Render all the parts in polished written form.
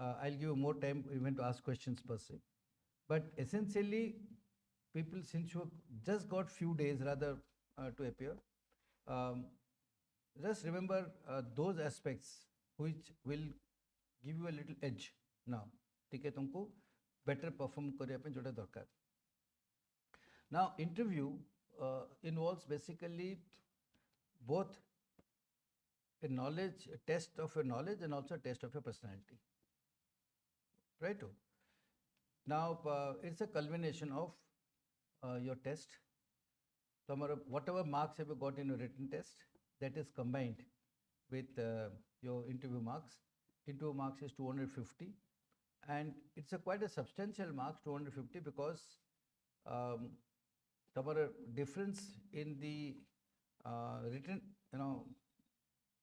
I'll give you more time even to ask questions per se. But essentially, people, since you have just got few days rather to appear, um, just remember those aspects which will give you a little edge now. ठीक है, तुमको better perform करिया पे जोड़ा दरकार. Now, interview involves basically both a knowledge, a test of your knowledge and also a test of your personality. Right? Now, it's a culmination of your test. So, whatever marks have you got in your written test, that is combined with your interview marks. Interview marks is 250, and it's quite a substantial marks, 250, because the difference in the written,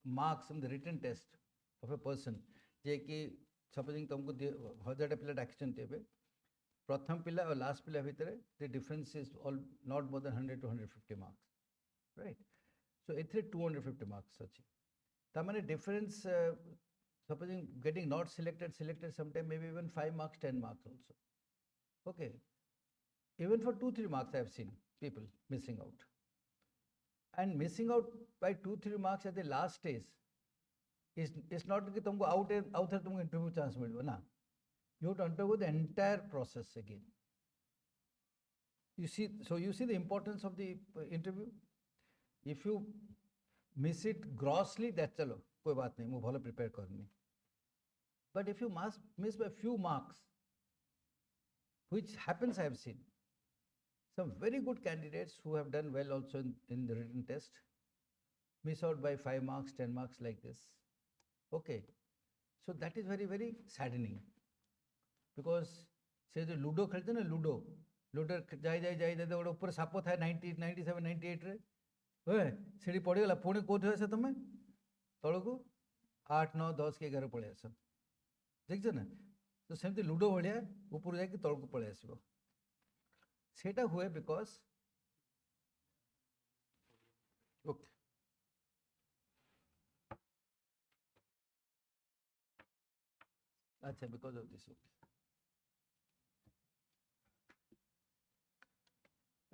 marks from the written test of a person, जे कि supposing तुमको 1000 पिला डाकिछन तेबे प्रथम पिला और last पिला भितरे the difference is all not more than 100 to 150 marks, right? So एथरे 250 marks अछि. ता माने difference supposing getting not selected sometime maybe even 5 marks, 10 marks also. Okay, even for 2-3 marks I have seen people missing out, and missing out by 2-3 marks at the last stage is not कि तुमको out तुमको interview chance मिल ना. You have to undergo the entire process again. You see the importance of the interview. If you miss it grossly, that's चलो कोई बात नहीं, मैं भलो prepare करनी. But if you miss by few marks, which happens, I have seen some very good candidates who have done well also in the written test, miss out by 5 marks, 10 marks like this. Okay, so that is very, very saddening, because से जो ludo खेलते ना, ludo जाए गोटे ऊपर shop था 90, 97, 98 रे ओए सीढ़ी पड़गला पुणी कौट आस तुम तल को 8, 9, 10 कि 11 पलि आस देखछ ना. तो सेमती लूडो भाया ऊपर जाकि तल को पलि आसो सेटा हुए बिकॉज ओके अच्छा because of this. Okay,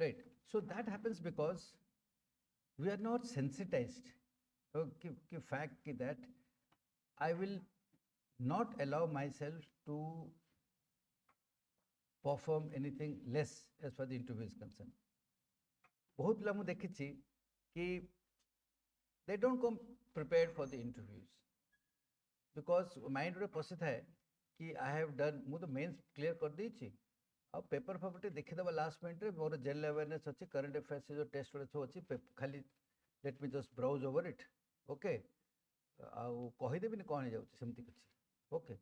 right? So that happens because we are not sensitized. Okay, fact that I will not allow myself to perform anything less as far as the interview is concerned. बहुत पिला मुझे देखी कि they don't come prepared for the interviews because mind रे पसी था कि I have done मुझे तो mains clear कर दी थी. अब पेपर फापर देखी देवा लास्ट मिनट रे मोर जनरल अवेयरनेस अच्छी करंट अफेयर्स जो टेस्ट गुड़ा सब अच्छी खाली let me just browse over it. Okay, कहीदेवी कौन हो जाऊँ सेमती किसी. ओके,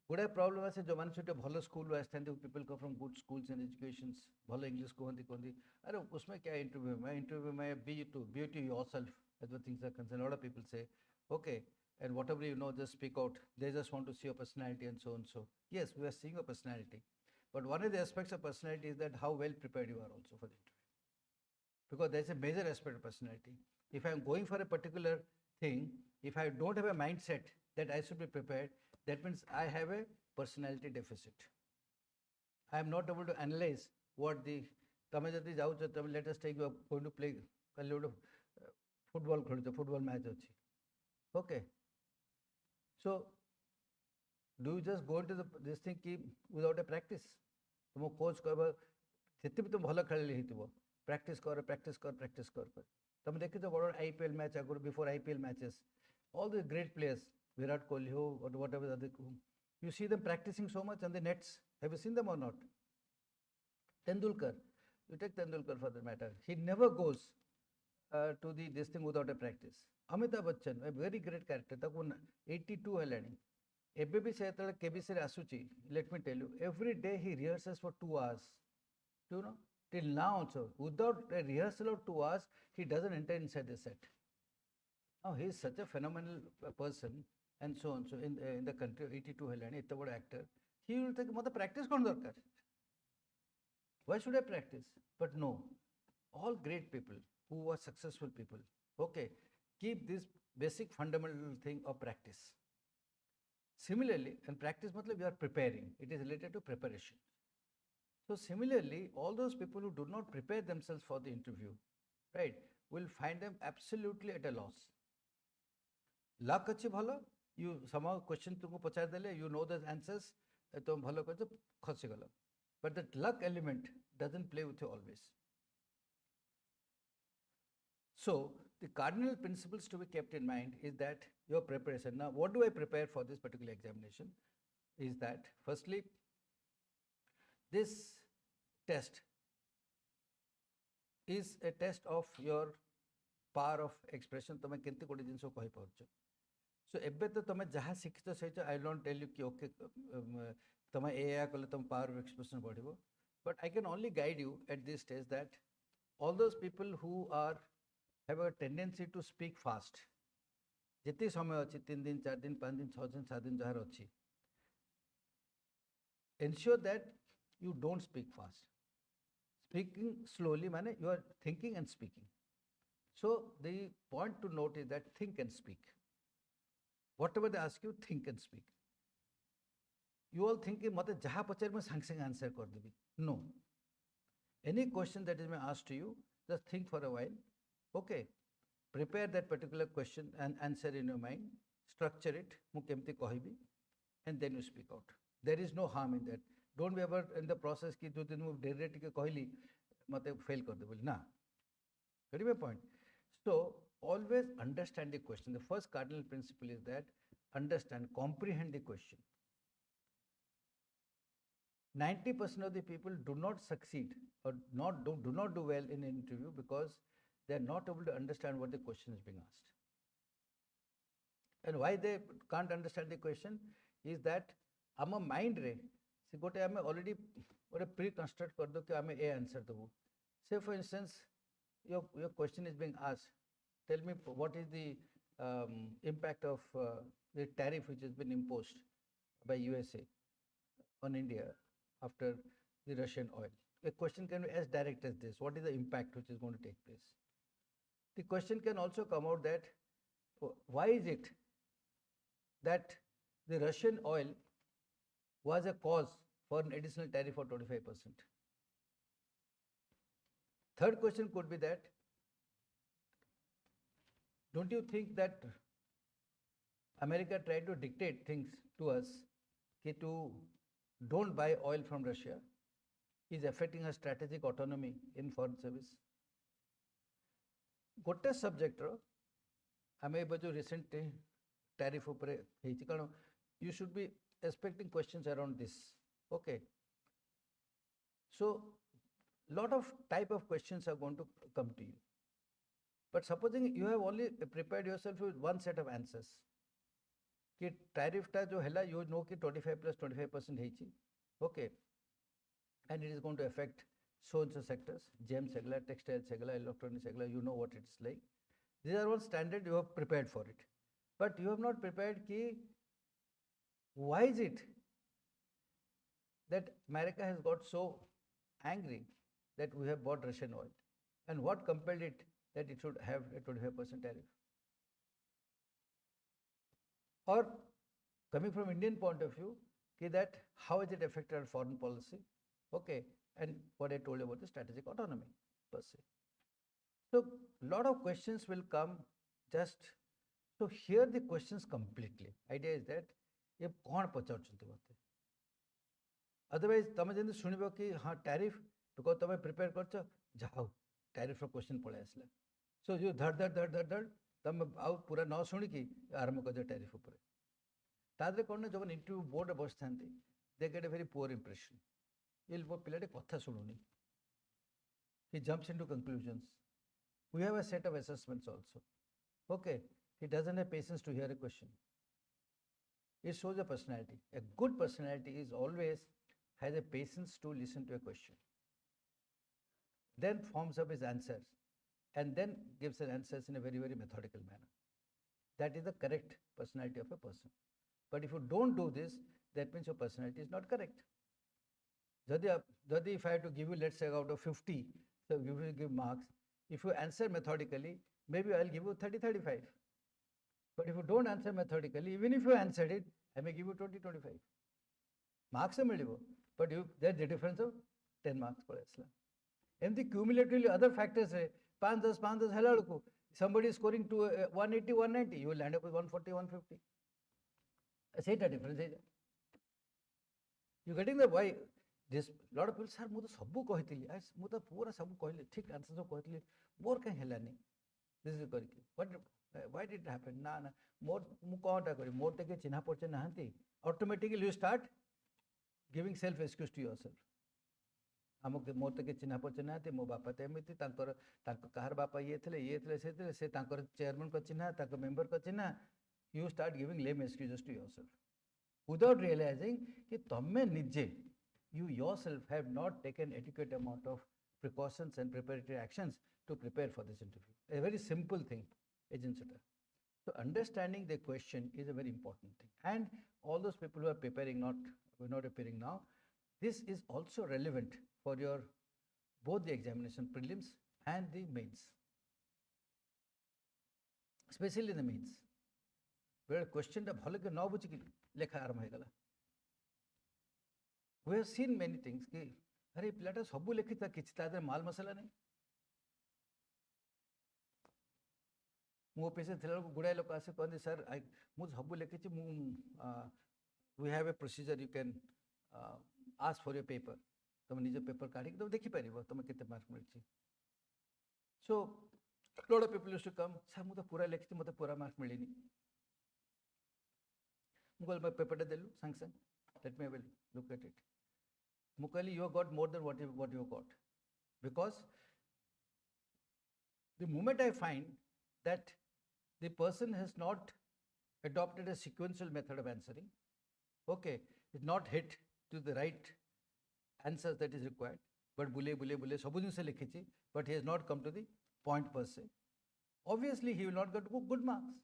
गुड़ाए प्रोब्लेम आसे जो मैंने छोटे भल स्कूल आसता people come from good schools and educations भल इंग्लिश कहती अरे उसमें क्या इंटरव्यू में be to yourself as the things are concerned. A lot of people say, okay, and whatever you know, just speak out. They just want to see your personality and so on. So yes, we are seeing your personality. But one of the aspects of personality is that how well prepared you are also for the interview. Because there's a major aspect of personality. If I'm going for a particular thing, if I don't have a mindset that I should be prepared, that means I have a personality deficit. I am not able to analyze what the, let us take, you are going to play football match. Okay. So, do you just go into this thing without a practice? तुम coach कहबा जिते भी तुम भल खेल practice कर तुम देखे तो बड़ IPL match आगुर before IPL matches all the great players Virat Kohli or whatever other, you see them practicing so much on the nets. Have you seen them or not? Tendulkar, you take Tendulkar for that matter, he never goes to this thing without a practice. Amitabh Bachchan, a very great character, 82 helani. ଏବେ ବି ସେ ଯେତେବେଳେ କେବିସିରେ ଆସୁଛି, let me tell you, every day he rehearses for 2 hours. Do you know? Till now also, without a rehearsal of 2 hours, he doesn't enter inside the set. Now he is such a phenomenal person and so on. So in the country, 82 helani, इतना बड़ा actor, he will think, मतलब practice कौन दरकार? Why should I practice? But no, all great people who are successful people, okay, keep this basic fundamental thing of practice. Similarly, and practice matlab you are preparing, it is related to preparation. So similarly, all those people who do not prepare themselves for the interview, right, will find them absolutely at a loss. Luck अच्छी भलो, you somehow question तुमको पचार देले, you know the answers, तुम भलो करते खसी गलो. But that luck element doesn't play with you always. So the cardinal principles to be kept in mind is that your preparation. Now, what do I prepare for this particular examination? Is that firstly, this test is a test of your power of expression. तुम केंती कोटी जिनसो कहि पाउछ. So एबे तो तुम जहाँ शिक्षित सहित I will not tell you कि okay तुम एया कले तुम power of expression बढ़िबो. But I can only guide you at this stage that all those people who are have a tendency to speak fast. जितनी समय अच्छी 3 दिन 4 दिन 5 दिन 6 दिन 7 दिन जहाँ अच्छी. Ensure that you don't speak fast. Speaking slowly माने you are thinking and speaking. So the point to note is that think and speak. Whatever they ask you, think and speak. You all think मते जहाँ पचार में संग संग answer कर देबी. No. Any question that is being asked to you, just think for a while. Okay. Prepare that particular question and answer in your mind. Structure it. Mu kemti kahibi, and then you speak out. There is no harm in that. Don't be ever in the process ki do din mu dere tike kahili mate fail kar de boli na. Getting my point? So always understand the question. The first cardinal principle is that understand, comprehend the question. 90% of the people do not succeed or do not do well in an interview because they are not able to understand what the question is being asked. And why they can't understand the question is that our mind re see gote ame already or pre-construct kar do ki ame a answer debu. Say for instance your question is being asked, tell me what is the impact of the tariff which has been imposed by USA on India after the Russian oil. A question can be as direct as this: what is the impact which is going to take place? The question can also come out that why is it that the Russian oil was a cause for an additional tariff of 25%? Third question could be that, don't you think that America tried to dictate things to us कि to don't buy oil from Russia is affecting our strategic autonomy in foreign service? गोटे subject रो आम ए जो recent tariff उपरे हेची कारण you should be expecting questions around this. Okay, so lot of type of questions are going to come to you, but supposing you have only prepared yourself with one set of answers कि tariff टा जो हैला you know कि 25 plus 25% हेची. Okay, and it is going to affect so and so sectors, gems segla, textiles segla, electronics segla, you know what it's like. These are all standard, you have prepared for it. But you have not prepared ki why is it that America has got so angry that we have bought Russian oil, and what compelled it that it should have a 25% tariff? Or coming from Indian point of view, ki that how has it affected our foreign policy? Okay, and what I told you about the strategic autonomy per se. So lot of questions will come just to hear the questions completely. Idea is that ये कौन पचाउछंती मते. Otherwise तमे जेंति सुनिबो कि हाँ tariff because तमे prepare करछ जाओ tariff रो question पळे आसला. So you धड़ तमे आउ पूरा न सुनी कि आरंभ कर tariff ऊपर. तादरे कोन जब इंटरव्यू बोर्ड बसथांती they get a very poor impression. पिलाटे कथा शुणुनी. He jumps into conclusions. We have a set of assessments also. Okay, he doesn't have patience to hear a question. It shows a personality. A good personality is always has a patience to listen to a question, then forms up his answers, and then gives an answers in a very, very methodical manner. That is the correct personality of a person. But if you don't do this, that means your personality is not correct. Jadi, if I have to give you, let's say, out of 50, so you will give marks. If you answer methodically, maybe I'll give you 30, 35. But if you don't answer methodically, even if you answered it, I may give you 20, 25. Marks ମିଳିବ, but there's the difference of 10 marks ପଳେଇ ଆସିଲା। ଏମିତି cumulatively other factors ରେ 5, 10, 5, 10 ହେଲା ବେଳକୁ somebody is scoring to 180, 190, you will land up with 140, 150. ସେଇଟା difference ହେଇଯାଏ। You getting the why? This lot of people, sir ମୁଁ ତ ସବୁ କହିଥିଲି, ମୁଁ ତ ପୁରା ସବୁ କହିଲି, ଠିକ୍ ଆନ୍ସର ସବୁ କହିଥିଲି, ମୋର କାହିଁ ହେଲାନି? This is କରିକି why did it happen? ନା ନା ମୋର ମୁଁ କ'ଣଟା କରିବି, ମୋର ତ କେହି ଚିହ୍ନା ପରିଚୟ ନାହାନ୍ତି। Automatically you start giving self excuse to yourself. ଆମକୁ ମୋର ତ କେହି ଚିହ୍ନା ପରିଚୟ ନାହାନ୍ତି, ମୋ ବାପା ତ ଏମିତି, କାହାର ବାପା ଇଏ ଥିଲେ ସେ ତାଙ୍କର ଚେୟାରମ୍ୟାନଙ୍କ ଚିହ୍ନା, ତାଙ୍କ ମେମ୍ବରଙ୍କ ଚିହ୍ନା। You start giving lame excuses to yourself without realizing कि तमे निजे, you yourself have not taken adequate amount of precautions and preparatory actions to prepare for this interview. A very simple thing, agency. So understanding the question is a very important thing. And all those people who are preparing, not preparing now, this is also relevant for your both the examination prelims and the mains, especially the mains, where question ta bhalo ke न बुझी लेखा आरंभ हो गला। We have seen many things कि अरे पिलाटा सबू लिखी था किछि ता माल मसला नहीं। मो पेशे थिला गुड़ाए लोक आसे कहते सर मु सबू लिखी we have a procedure, you can ask for your paper, तुम निज पेपर काढ़ी तुम देखि परिबो तुम केते मार्क मिलछि। So lot of people used to come, sir मु तो पूरा लिखि मते पूरा मार्क मिलिनी। मुगल मैं पेपर देलु संग संग, let me will look at it। Mukali, you have got more than what you got, because the moment I find that the person has not adopted a sequential method of answering, okay, it's not hit to the right answers that is required, but bule सब जिनसे लिखी, but he has not come to the point per se, obviously he will not get good marks।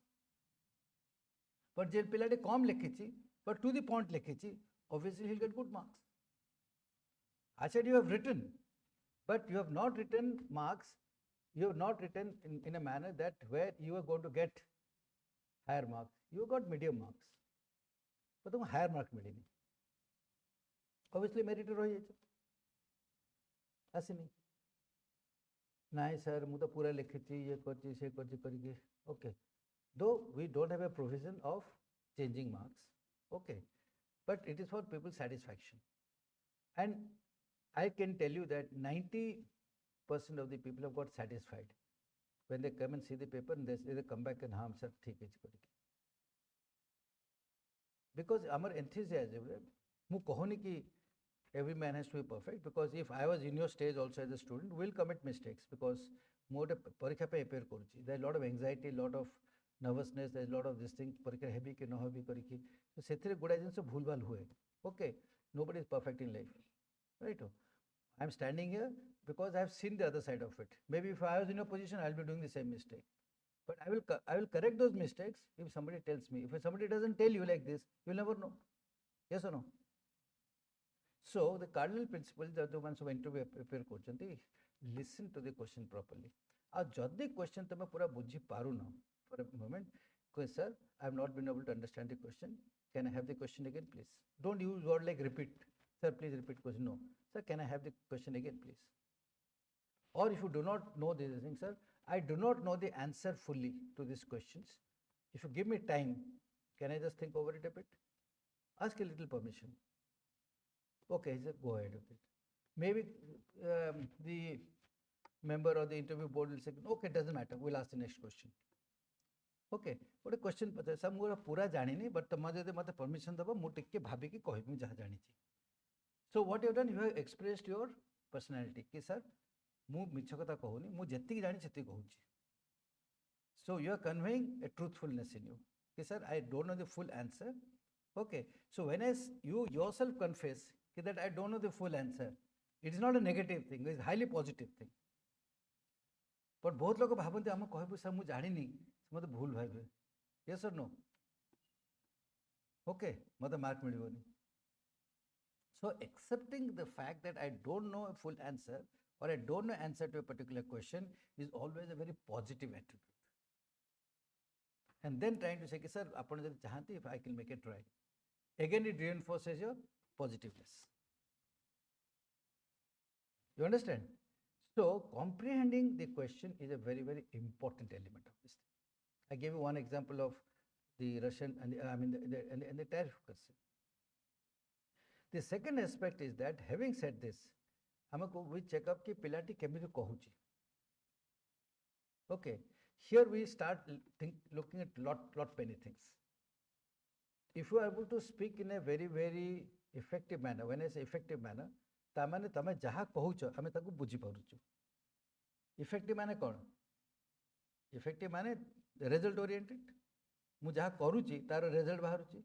But जे पिलाटे कम लिखी but to the point लिखी, obviously he will get good marks। I said you have written, but you have not written marks, you have not written in a manner that where you are going to get higher marks, you got medium marks, but तुम higher mark मिलेनी, obviously merit रही है ऐसे नहीं। नहीं sir मुझे पूरा लिखी ये करची से करके, okay, though we don't have a provision of changing marks, okay, but it is for people's satisfaction, and I can tell you that 90% of the people have got satisfied when they come and see the paper and they come back and harm sir ठीक है because our enthusiasm, mu कहूनी कि every man has to be perfect, because if I was in your stage also as a student, will commit mistakes, because मोटे परीक्षा पे appear करूची, there is a lot of anxiety, lot of nervousness, there is a lot of this thing, परीक्षा heavy के न heavy करिकी, तो सेथरे गुड़ा जिनसे भूल भाल हुए, okay, nobody is perfect in life, right? I am standing here because I have seen the other side of it. Maybe if I was in your position, I will be doing the same mistake. But I will correct those mistakes if somebody tells me. If somebody doesn't tell you like this, you will never know. Yes or no? So the cardinal principle that the ones who interview prepare question, listen to the question properly. Now, jodi question tame pura bujhi paru na for a moment, because sir, I have not been able to understand the question. Can I have the question again, please? Don't use word like repeat. Sir, please repeat question. No. Sir, can I have the question again, please? Or if you do not know this thing, sir, I do not know the answer fully to these questions. If you give me time, can I just think over it a bit? Ask a little permission. Okay, sir, go ahead with it. Maybe the member or the interview board will say, okay, it doesn't matter, we'll ask the next question. Okay, what a question, sir, I pura janini, but mate permission daba, mu tikke bhabi ki kohi mu jaha janichi. So what you have done, you have expressed your personality. Ki sir, mu michha kotha kahuni, mu jetiki jani setiki kahuchi. So you are conveying a truthfulness in you. Ki sir, I don't know the full answer. Okay, so when you yourself confess that I don't know the full answer, it is not a negative thing, it is a highly positive thing. But बहुत लोग भावन्ते हम कहबो sir मु जानि नहीं, मते भूल भाइबे. Yes or no? Okay, मते mark मिलिबोनी. So accepting the fact that I don't know a full answer or I don't know answer to a particular question is always a very positive attribute. And then trying to say, sir, if I can make a try. again it reinforces your positiveness. You understand? So comprehending the question is a very, very important element of this thing. I gave you one example of the Russian and the tariff question. The second aspect is that having said this, we check up ki pilati kemiti kahuchi. Okay, here we start looking at lot many things. If you are able to speak in a very, very effective manner, when I say effective manner, तामाने तमे जहाँ कहूच आमे ताकू बुझी पारुचु. Effective माने कौन? Effective माने result oriented. मु जहाँ करूची तार रिजल्ट बाहरुची.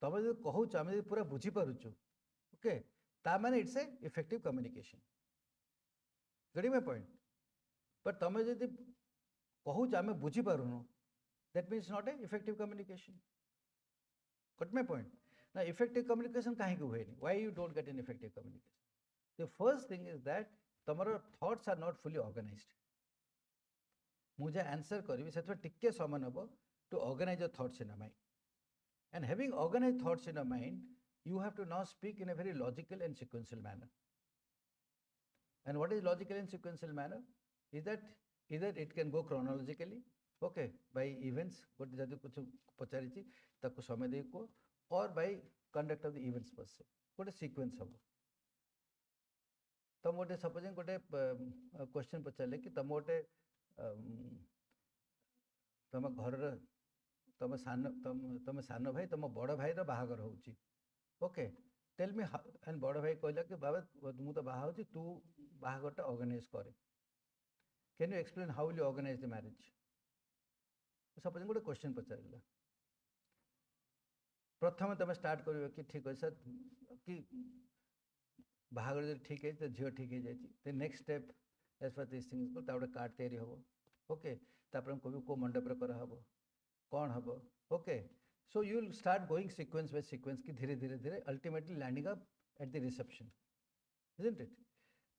तमे जो कहूच आमे जो पूरा बुझी पारुचु. ओके, ता माने it's a effective communication. Getting my point? But तमे जो कहूच आमे बुझी पारुनो, that means not a effective communication. Got my point? Now, effective communication kahi ko hueni? Why you don't get an effective communication? The first thing is that tomorrow thoughts are not fully organized. मुझे answer करी से थोड़ा टिक्के समान होबो to organize your thoughts in a mind. And having organized thoughts in a mind, you have to now speak in a very logical and sequential manner. And what is logical and sequential manner? Is that either it can go chronologically, okay, by events, गोटे जदि कुछ पचारिछि ताको समय दे को, or by conduct of the events per se. गोटे sequence हबो. तम गोटे सपोजिंग गोटे क्वेश्चन पचारे कि तम गोटे तम घर तम सान भाई तम बड़ भाई रो बाहागर होउची. ओके, टेल मी एंड बड़ भाई कहला कि बाबा मु तो बाहा होची, तू बाहागरटा ऑर्गेनाइज करे. Can you explain how will you organise the marriage? Supposing गोटे क्वेश्चन पचारिला. प्रथम तुम स्टार्ट कर कि ठीक है सर कि बाहागर जो ठीक है तो झील ठीक है जाए. Next step as far this things को गोटे कार्ड तैयारी हम. ओके, तापर कभी को मंडप कराब कौन हम. Okay, so you will start going sequence by sequence कि धीरे धीरे धीरे ultimately landing up at the reception. Isn't it?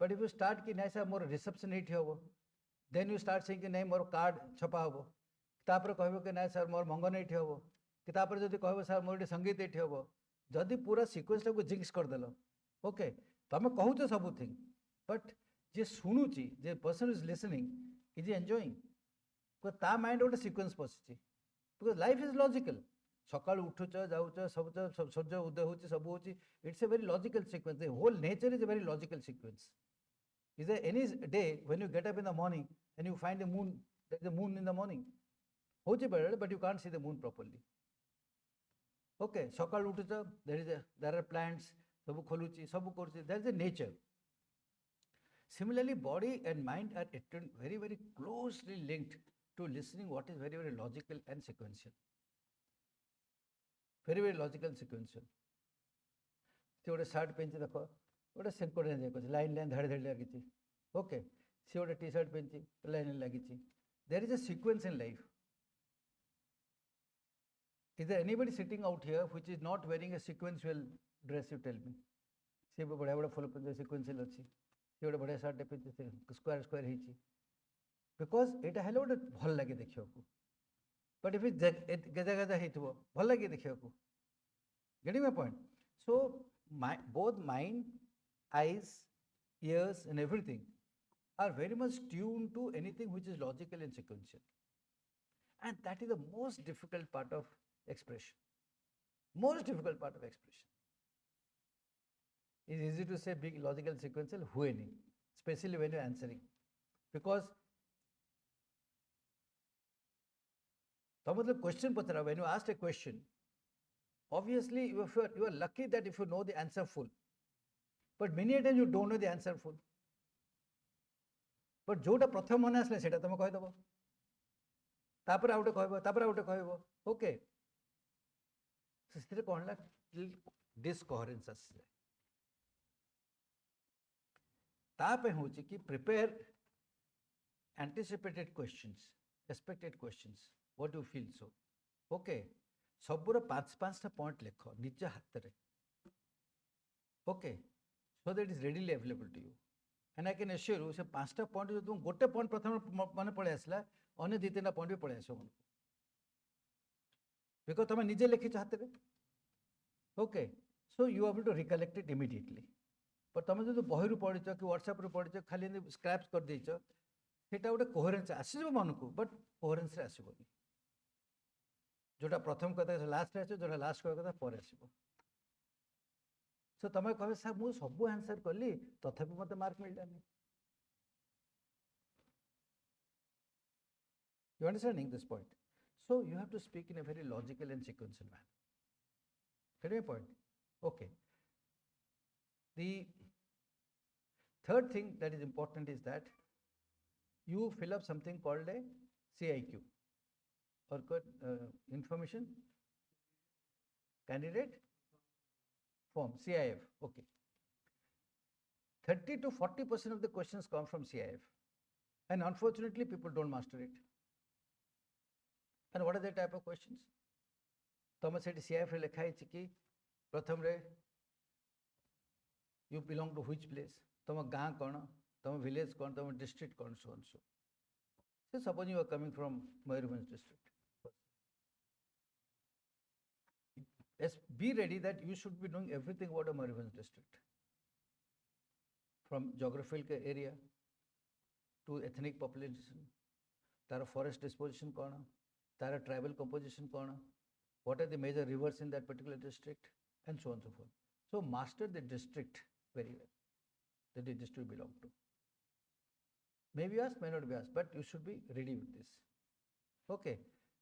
But if you start कि नहीं सर मोर रिसेप्शन ये हम, देन यू स्टार्ट सेइंग कि नहीं मोर कार्ड छपा हम. तापर कहबो कि नहीं सर मोर मंगन ये हम. कि तापर जदि कहबो सर मोर संगीत ये हम. जदि पूरा सीक्वेंस को जिंक्स करदेल. ओके, तुम कहूच सबुथिंग, बट जे शुणुची जे person is listening is enjoying, ता माइंड गोटे सीक्वेंस पशि. Because life is logical. सकाल उठुच जाऊच सब सूर्य उदय होची सब होची. It's a very logical sequence. The whole nature is a very logical sequence. Is there any day when you get up in the morning and you find a moon, there is a moon in the morning? होची बेडे, but you can't see the moon properly. Okay, सकाल उठुच, there are plants, सब खोलुची सब करूची. There is a nature. Similarly, body and mind are very, very closely linked to listening, what is very, very logical and sequential. Very, very logical and sequential. से गोटे shirt पेंची देख, गोटे सेंकोड line line धाड़ी धाड़ी लगी. Okay, see गोटे टी सार्ट पेंची line लगी. There is a sequence in life. Is there anybody sitting out here which is not wearing a sequential dress? You tell me. सी बढ़िया बढ़िया फुल पेंची सीक्वेंशियल अच्छी. सी गोटे बढ़िया सार्ट पेंची स्क्वायर स्क्वायर होची. बिकॉज एटा हेले गोटे भल लगे देखिया को. बट इफ इट गजा गजा हेतबो भल लगे देखिया को. Getting my point? So both mind, eyes, ears and everything are very much tuned to anything which is logical and sequential. And that is the most difficult part of expression. Most difficult part of expression. It's easy to say big logical sequential, हुए नहीं, especially when you're answering. Because तो मतलब question पचरा, when you asked a question, obviously you are lucky that if you know the answer full. But many a times you don't know the answer full. But जोटा प्रथम मन आसले सेटा तुम कहि दबो. तापर आउटे कहबो, तापर आउटे कहबो. ओके, सिस्टर कोनला डिसकोहेरेंस आसे. तापे होची कि prepare anticipated questions, expected questions, what you feel so. Okay, सबुर पाँचटा पॉइंट लिख निज हाथ में. Okay, so that is readily available to you. And I can assure you से पाँचटा पॉइंट जो तुम गोटे पॉइंट प्रथम मन पड़े आसला, अन्य दु तीन पॉइंट भी पड़े आस मन. बिकज तुम निजे लिखिच हाथ में. Okay, so you are able to recollect it immediately. But तुम जो बही पढ़ी कि व्हाट्सएप पढ़ी खाली स्क्रैप्स कर देच सेटा गोटे कोहेरेन्स आसीज मन को बट कोहेरेन्स रे आसीबनी जोटा प्रथम कथा लास्ट आसो जोटा लास्ट कथा पर आसीबो सो तुम कह सर मुझे सब आंसर कली तथापि मत mark मिललानी you understanding this point so you have to speak in a very logical and sequential manner get my point okay the third thing that is important is that you fill up something called a CIQ or information candidate form CIF okay 30 to 40% of the questions come from CIF and unfortunately people don't master it and what are the type of questions तुम से CIF रे लिखा है कि प्रथम रे you belong to which place तुम गाँ कौन तुम विलेज कौन तुम डिस्ट्रिक्ट कौन so and so so suppose you are coming from Mayurbhanj district yes be ready that you should be knowing everything about a Mayurbhanj district from geographical area to ethnic population तार forest disposition कौन तार tribal composition कौन what are the major rivers in that particular district and so on and so forth so master the district very well that the district belong to may be asked may not be asked but you should be ready with this okay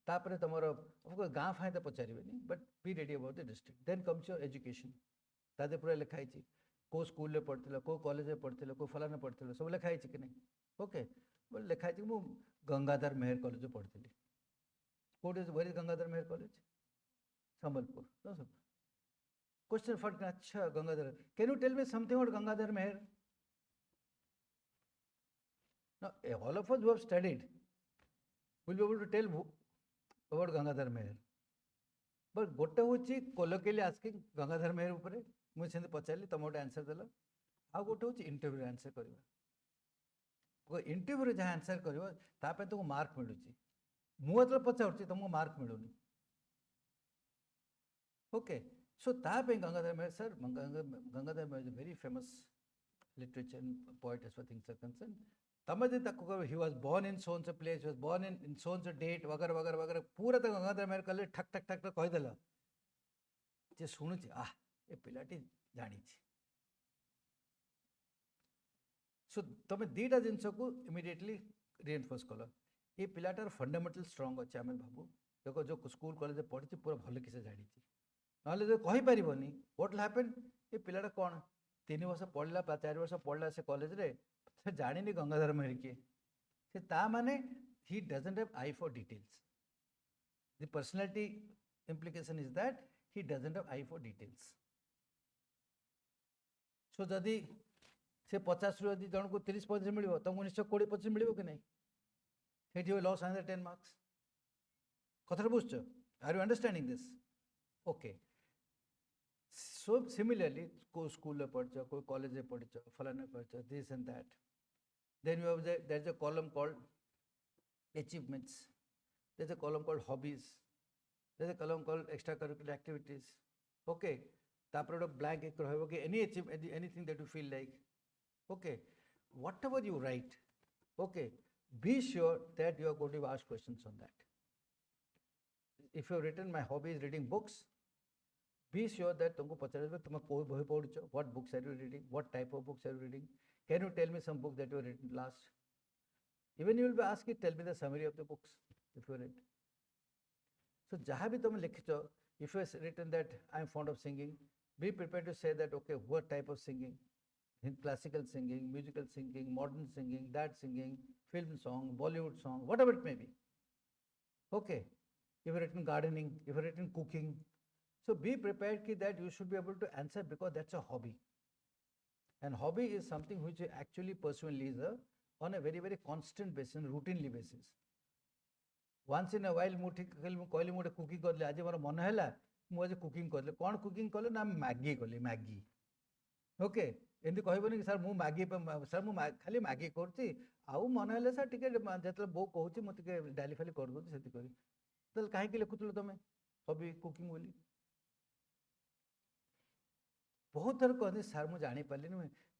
तापरे तमरो of course गाँ फाय तो पचारिबेनी but be ready about the district then comes your education तादे पूरा लिखाई छी को school रे पढ़थिला को college रे पढ़थिला को फलाना पढ़थिला सब लिखाई छी कि नहीं ओके बोल लिखाई छी मु गंगाधर मेहर कॉलेज पढ़थिली code is very Gangadhar Meher college Sambalpur question for अच्छा Gangadhar can you tell me something about Gangadhar Meher now all of us who have studied will be able to tell about Gangadhar Meher but गोटे होची colloquially asking Gangadhar Meher ऊपर मुझे सेंते पचारली तुम गोटे answer देला आ गोटे होची इंटरव्यू आंसर करबा को इंटरव्यू रे जहां आंसर करबो ता पे तुमको मार्क मिलुची मु एतले पचारची तुमको mark मिलुनी okay so that being Gangadhar Meher sir Gangadhar Meher is a very famous literature and poet as far as things are concerned tamade tak he was born in so and so place he was born in so and so date वगैरह वगैरह वगैरह पूरा तक Gangadhar Meher कले ठक ठक ठक कहि देला जे सुनुची आ ए पिलाटी जानी छी so तमे दीटा जिंस को इमीडिएटली रीइंफोर्स कलो ए पिलाटार फंडामेंटल स्ट्रांग अछि आमे भाबू देखो जो स्कूल कॉलेज पढ़ी पूरा भल किसे जानी छी नाले जो कहि परिबोनी व्हाट विल हैपन ए पिलाटा कोन 3 वर्ष पढ़ला 4 वर्ष पढ़ला से कॉलेज रे से जानि नि गंगाधर मेहर के से ता माने he doesn't have eye for details the personality implication is that he doesn't have eye for details so जदि से 50 रु यदि जन को 30% मिलिबो तुमको निश्चय 20% मिलिबो कि नहीं सेठी हो लॉस 10 मार्क्स कथर बुझछ are you understanding this okay so similarly को स्कूल में पढ़छ कोई कॉलेज में पढ़छ फलाना पढ़छ this and that then you have there's a column called achievements there's a column called hobbies there's a column called extracurricular activities okay तापर blank एक रहबो कि any achieve anything that you feel like okay whatever you write okay be sure that you are going to ask questions on that if you have written my hobby is reading books be sure that तुमको पचारे तुम कोई बही पढ़छ what books are you reading what type of books are you reading can you tell me some book that you have written last even you will be asked tell me the summary of the books if you read so jaha bhi tum likhcho if you have written that I am fond of singing be prepared to say that okay what type of singing in classical singing musical singing modern singing that singing film song Bollywood song whatever it may be okay if you have written gardening if you have written cooking so be prepared that you should be able to answer because that's a hobby and hobby is something which you actually pursue and leisure on a very very constant basis routinely basis once in a while mu कहली मोटे cooking करले आज मोर मन हैला मु आज cooking करले कोन cooking करले ना मैगी करले मैगी ओके एंदी कहबोनी कि सर मु मैगी सर मु खाली मैगी करछि आउ मन हैले सर टिके जतले बो कहूछि म टिके डाली फाली कर दो सेति करी तल काहे के लिखुतलो तमे हॉबी कुकिंग बोली बहुत थर कहते सार मुझे जानी पार्लिनी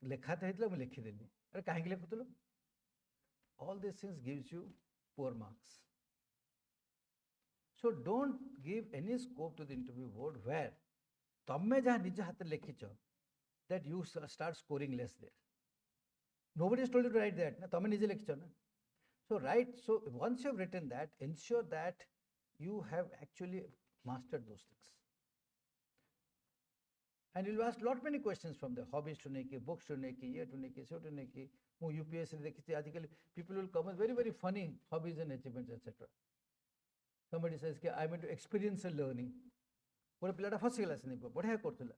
लेखा तो होता मुझे लिखिदेली अरे कहीं लिखुल all these things gives you poor marks. So don't give any scope to the interview board where तमें जहाँ निज हाथ लिखिच that you start scoring less there. Nobody has told you to write that. ना तमें निजे लिखिच ना. So write. So once you have written that, ensure that you have actually mastered those things. And you'll ask lot many questions from the hobbies to neki, books to neki, ye to neki, so to neki. Who UPSC देखी आजकल people will come with very very funny hobbies and achievements etc. Somebody says कि I am into experiential learning. गोटे पिलाटा फसीगला से नहीं बढ़िया करथुला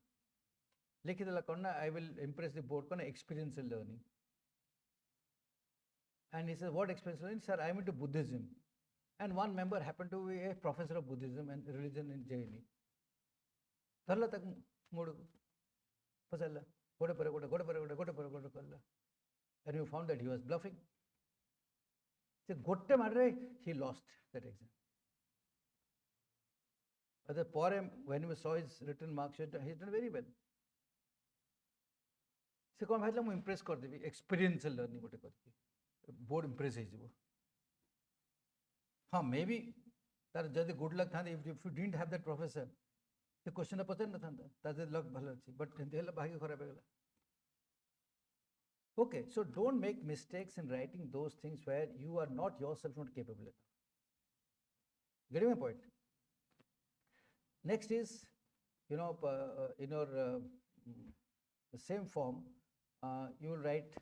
लिखिदेला कौन ना I will impress the board कौन experiential learning. And he says what experiential learning? Sir, I am into Buddhism. And one member happened to be a professor of Buddhism and religion in JNE. धरला तक मोड़ फसला गोटे पर गोटे गोटे पर गोटे गोटे पर गोटे करला. And you found that he was bluffing. So gotte madre he lost that exam. But the poor when we saw his written marks, he has done very well. से कौन भाई मैं impress कर देवी experiential learning गोटे करके board impress है जीवो. हाँ maybe तार जैसे good luck था if you didn't have that professor the question ना पता न था तार luck भला थी but देहला भाग्य खराब है गला. Okay, so don't make mistakes in writing those things where you are not yourself not capable enough. Getting my point? Next is, in your the same form, you will write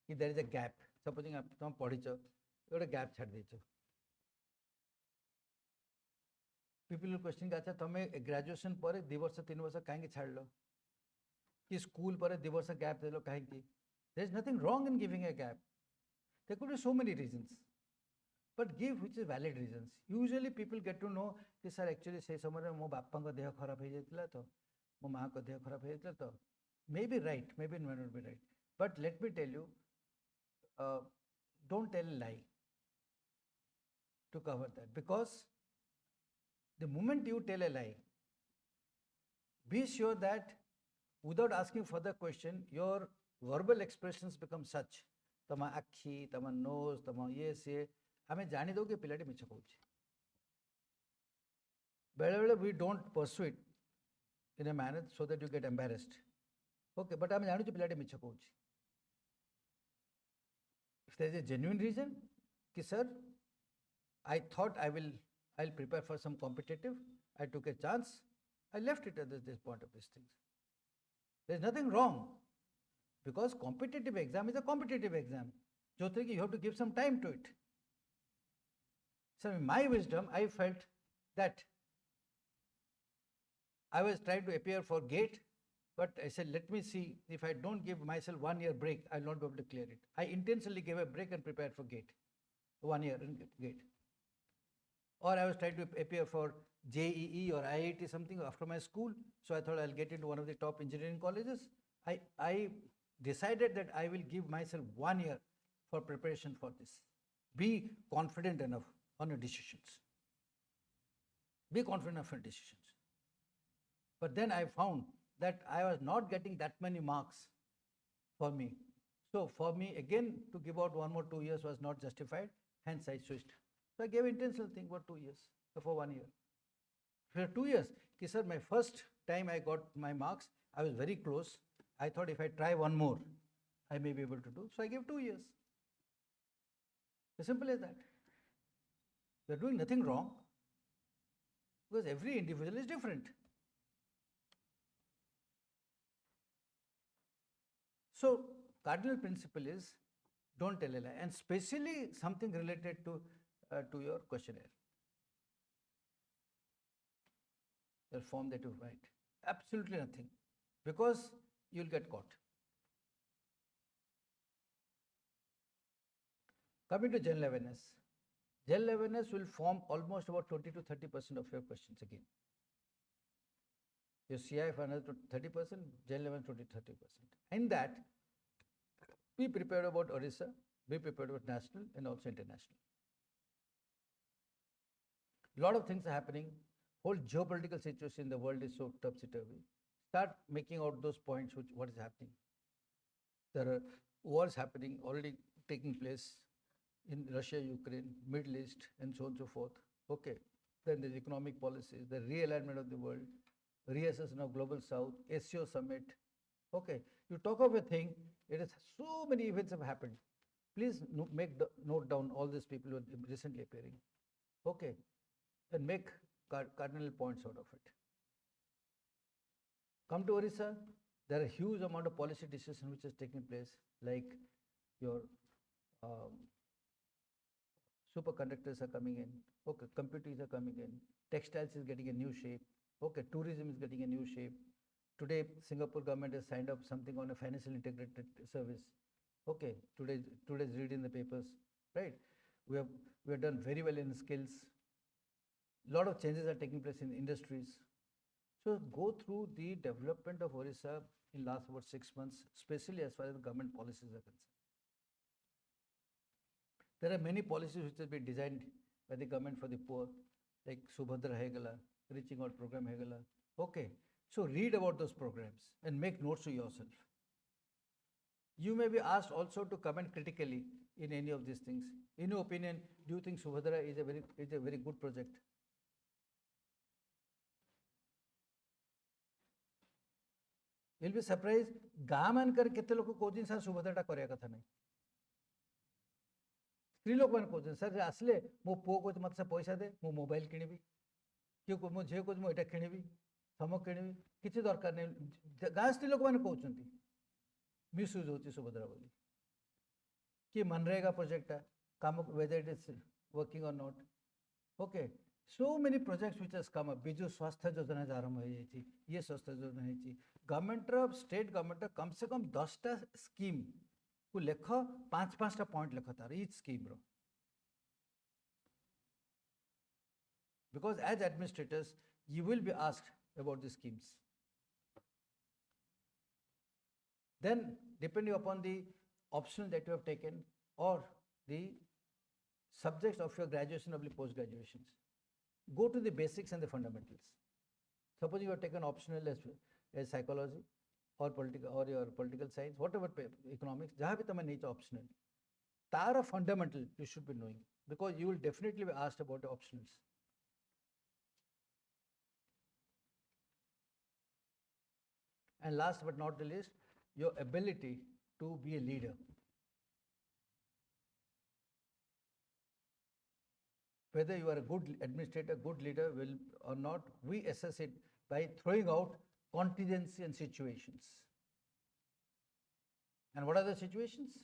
if there is a gap. Supposing you have पढ़ीच, you have a gap छाड़ दीचो. People will question कि अच्छा तुम्हें graduation पर 2 वर्ष 3 वर्ष कहीं छाड़ लो, कि school पर 2 वर्ष gap दे लो कहीं की. There is nothing wrong in giving a gap. There could be so many reasons, but give which is valid reasons. Usually people get to know कि sir actually say somewhere मो बापा का देह खराब हो जाता तो मो माँ का देह खराब हो जाता तो maybe right, maybe it may not be right. But let me tell you, don't tell a lie to cover that, because the moment you tell a lie, be sure that without asking further question, your verbal expressions become such तमा आखी तमा knows तमा ये से हमें जानी दो कि पिलाटी मिछ कहूची. बेले बेले we don't pursue it in a manner so that you get embarrassed. Okay, but हमें जानी जो पिलाटी मिछ कहूची. If there is a genuine reason कि sir I thought I'll prepare for some competitive, I took a chance, I left it at this point of these things. There is nothing wrong. Because competitive exam is a competitive exam. You have to give some time to it. So in my wisdom, I felt that I was trying to appear for GATE, but I said, let me see if I don't give myself 1 year break, I'll not be able to clear it. I intentionally gave a break and prepared for GATE, 1 year in GATE. Or I was trying to appear for JEE or IIT something after my school, so I thought I'll get into one of the top engineering colleges. I decided that I will give myself 1 year for preparation for this. Be confident enough on your decisions. Be confident enough on your decisions. But then I found that I was not getting that many marks for me. So for me, again, to give out 1 more 2 years was not justified. Hence, I switched. So I gave intentional thing for 2 years, for 1 year. For 2 years, sir, my first time I got my marks, I was very close. I thought if I try 1 more, I may be able to do. So I gave 2 years. As simple as that. We are doing nothing wrong, because every individual is different. So cardinal principle is don't tell a lie, and especially something related to your questionnaire, the form that you write. Absolutely nothing, because you'll get caught. Coming to general awareness. General awareness will form almost about 20 to 30% of your questions again. Your CI for another 30%, general awareness 20 to 30%. In that, be prepared about Orissa, be prepared about national and also international. A lot of things are happening. Whole geopolitical situation in the world is so topsy-turvy. start making out those points, which what is happening. There are wars happening, already taking place in Russia, Ukraine, Middle East, and so on and so forth. Okay. Then there's economic policies, the realignment of the world, reassessment of global south, SEO summit. Okay. You talk of a thing, it is so many events have happened. Please note down all these people who are recently appearing. Okay. And make cardinal points out of it. Come to Orissa, there are a huge amount of policy decision which is taking place, like your superconductors are coming in, okay, computers are coming in, textiles is getting a new shape, okay, tourism is getting a new shape. Today, Singapore government has signed up something on a financial integrated service. Okay, today's read in the papers, right? We have done very well in skills. A lot of changes are taking place in industries. So go through the development of Orissa in last about 6 months, especially as far as the government policies are concerned. There are many policies which have been designed by the government for the poor, like Subhadra Hegala, Reaching Out Program Hegala. Okay, so read about those programs and make notes to yourself. You may be asked also to comment critically in any of these things. In your opinion, do you think Subhadra is a very good project? You'll be surprised, गाँ मानकर केते लोग coaching sir सुभद्राटा करिया कथा नहीं. स्त्री लोक मैंने कौन सर आसले मो पुओ को मत से पैसा दे मो मोबाइल किनिबी कि मो झील को एटा किनिबी समक किनिबी किसी दरकार नहीं. गाँ स्त्री लोक मैंने कहते मिसयूज होती सुभद्रा बोली कि मनरेगा प्रोजेक्ट काम वेदर इट इज वर्किंग और not. Okay, so many projects which has come up. Biju Swasthya Yojana आरंभ हो जाइए, ये स्वास्थ्य योजना है. गवर्नमेंट ऑफ स्टेट गवर्नमेंट कम से कम 10टा स्कीम को लेख 5-5टा पॉइंट लेख तार ईच स्कीम रो. Because as administrators you will be asked about the schemes. Then depending upon the option that you have taken or the subjects of your graduation or post graduations, go to the basics and the fundamentals. Suppose you have taken optional as psychology or political or your political science, whatever, economics, jahan bhi tame nahi optional, tara fundamental you should be knowing, because you will definitely be asked about the optionals. And last but not the least, your ability to be a leader. Whether you are a good administrator, good leader will or not, we assess it by throwing out contingency and situations. And what are the situations?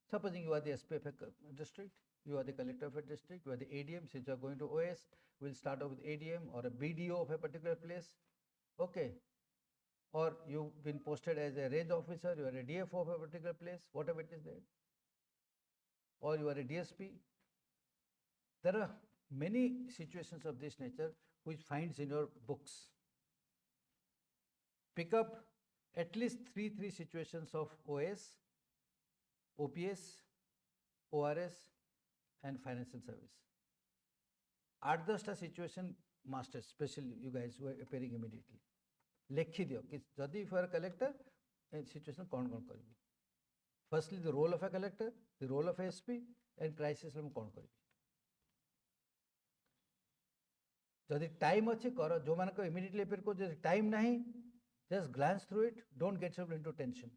Supposing you are the SP of a district, you are the collector of a district, you are the ADM, since you are going to OS, we'll start off with ADM or a BDO of a particular place. Okay. Or you've been posted as a range officer, you are a DFO of a particular place, whatever it is there. Or you are a DSP. There are many situations of this nature which finds in your books. Pick up at least three situations of OS, OPS, ORS and financial service. 8-10टा situation masters, especially you guys who are appearing immediately. लिखी दियो कि जदि for collector situation कौन कौन करी. Firstly the role of a collector, the role of SP and crisis में कौन करी. जदि टाइम अच्छी कर जो मान को इमीडिएटली अपेयर को जदि टाइम नहीं, just glance through it, don't get yourself into tension.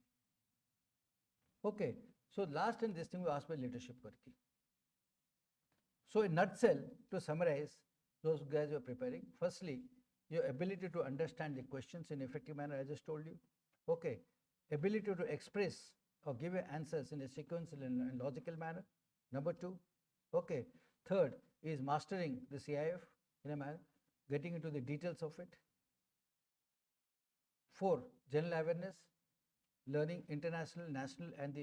Okay, so last in this thing we ask by leadership करके. So in nutshell to summarize those guys who are preparing, firstly your ability to understand the questions in effective manner, I just told you. Okay, ability to express or give answers in a sequential and logical manner. Number 2. Okay, third is mastering the CIF in a manner, getting into the details of it. 4, general awareness, learning international, national and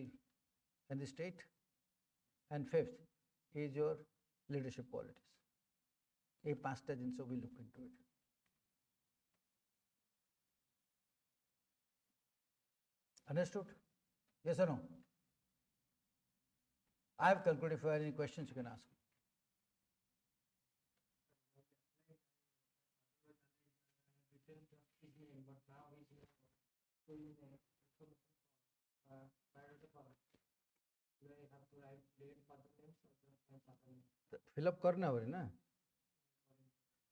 the state. And 5th is your leadership qualities. A 5टा जिनसे we look into it. Understood? Yes or no? I have concluded. If you have any questions, you can ask. But now we see fill up करना हो ना.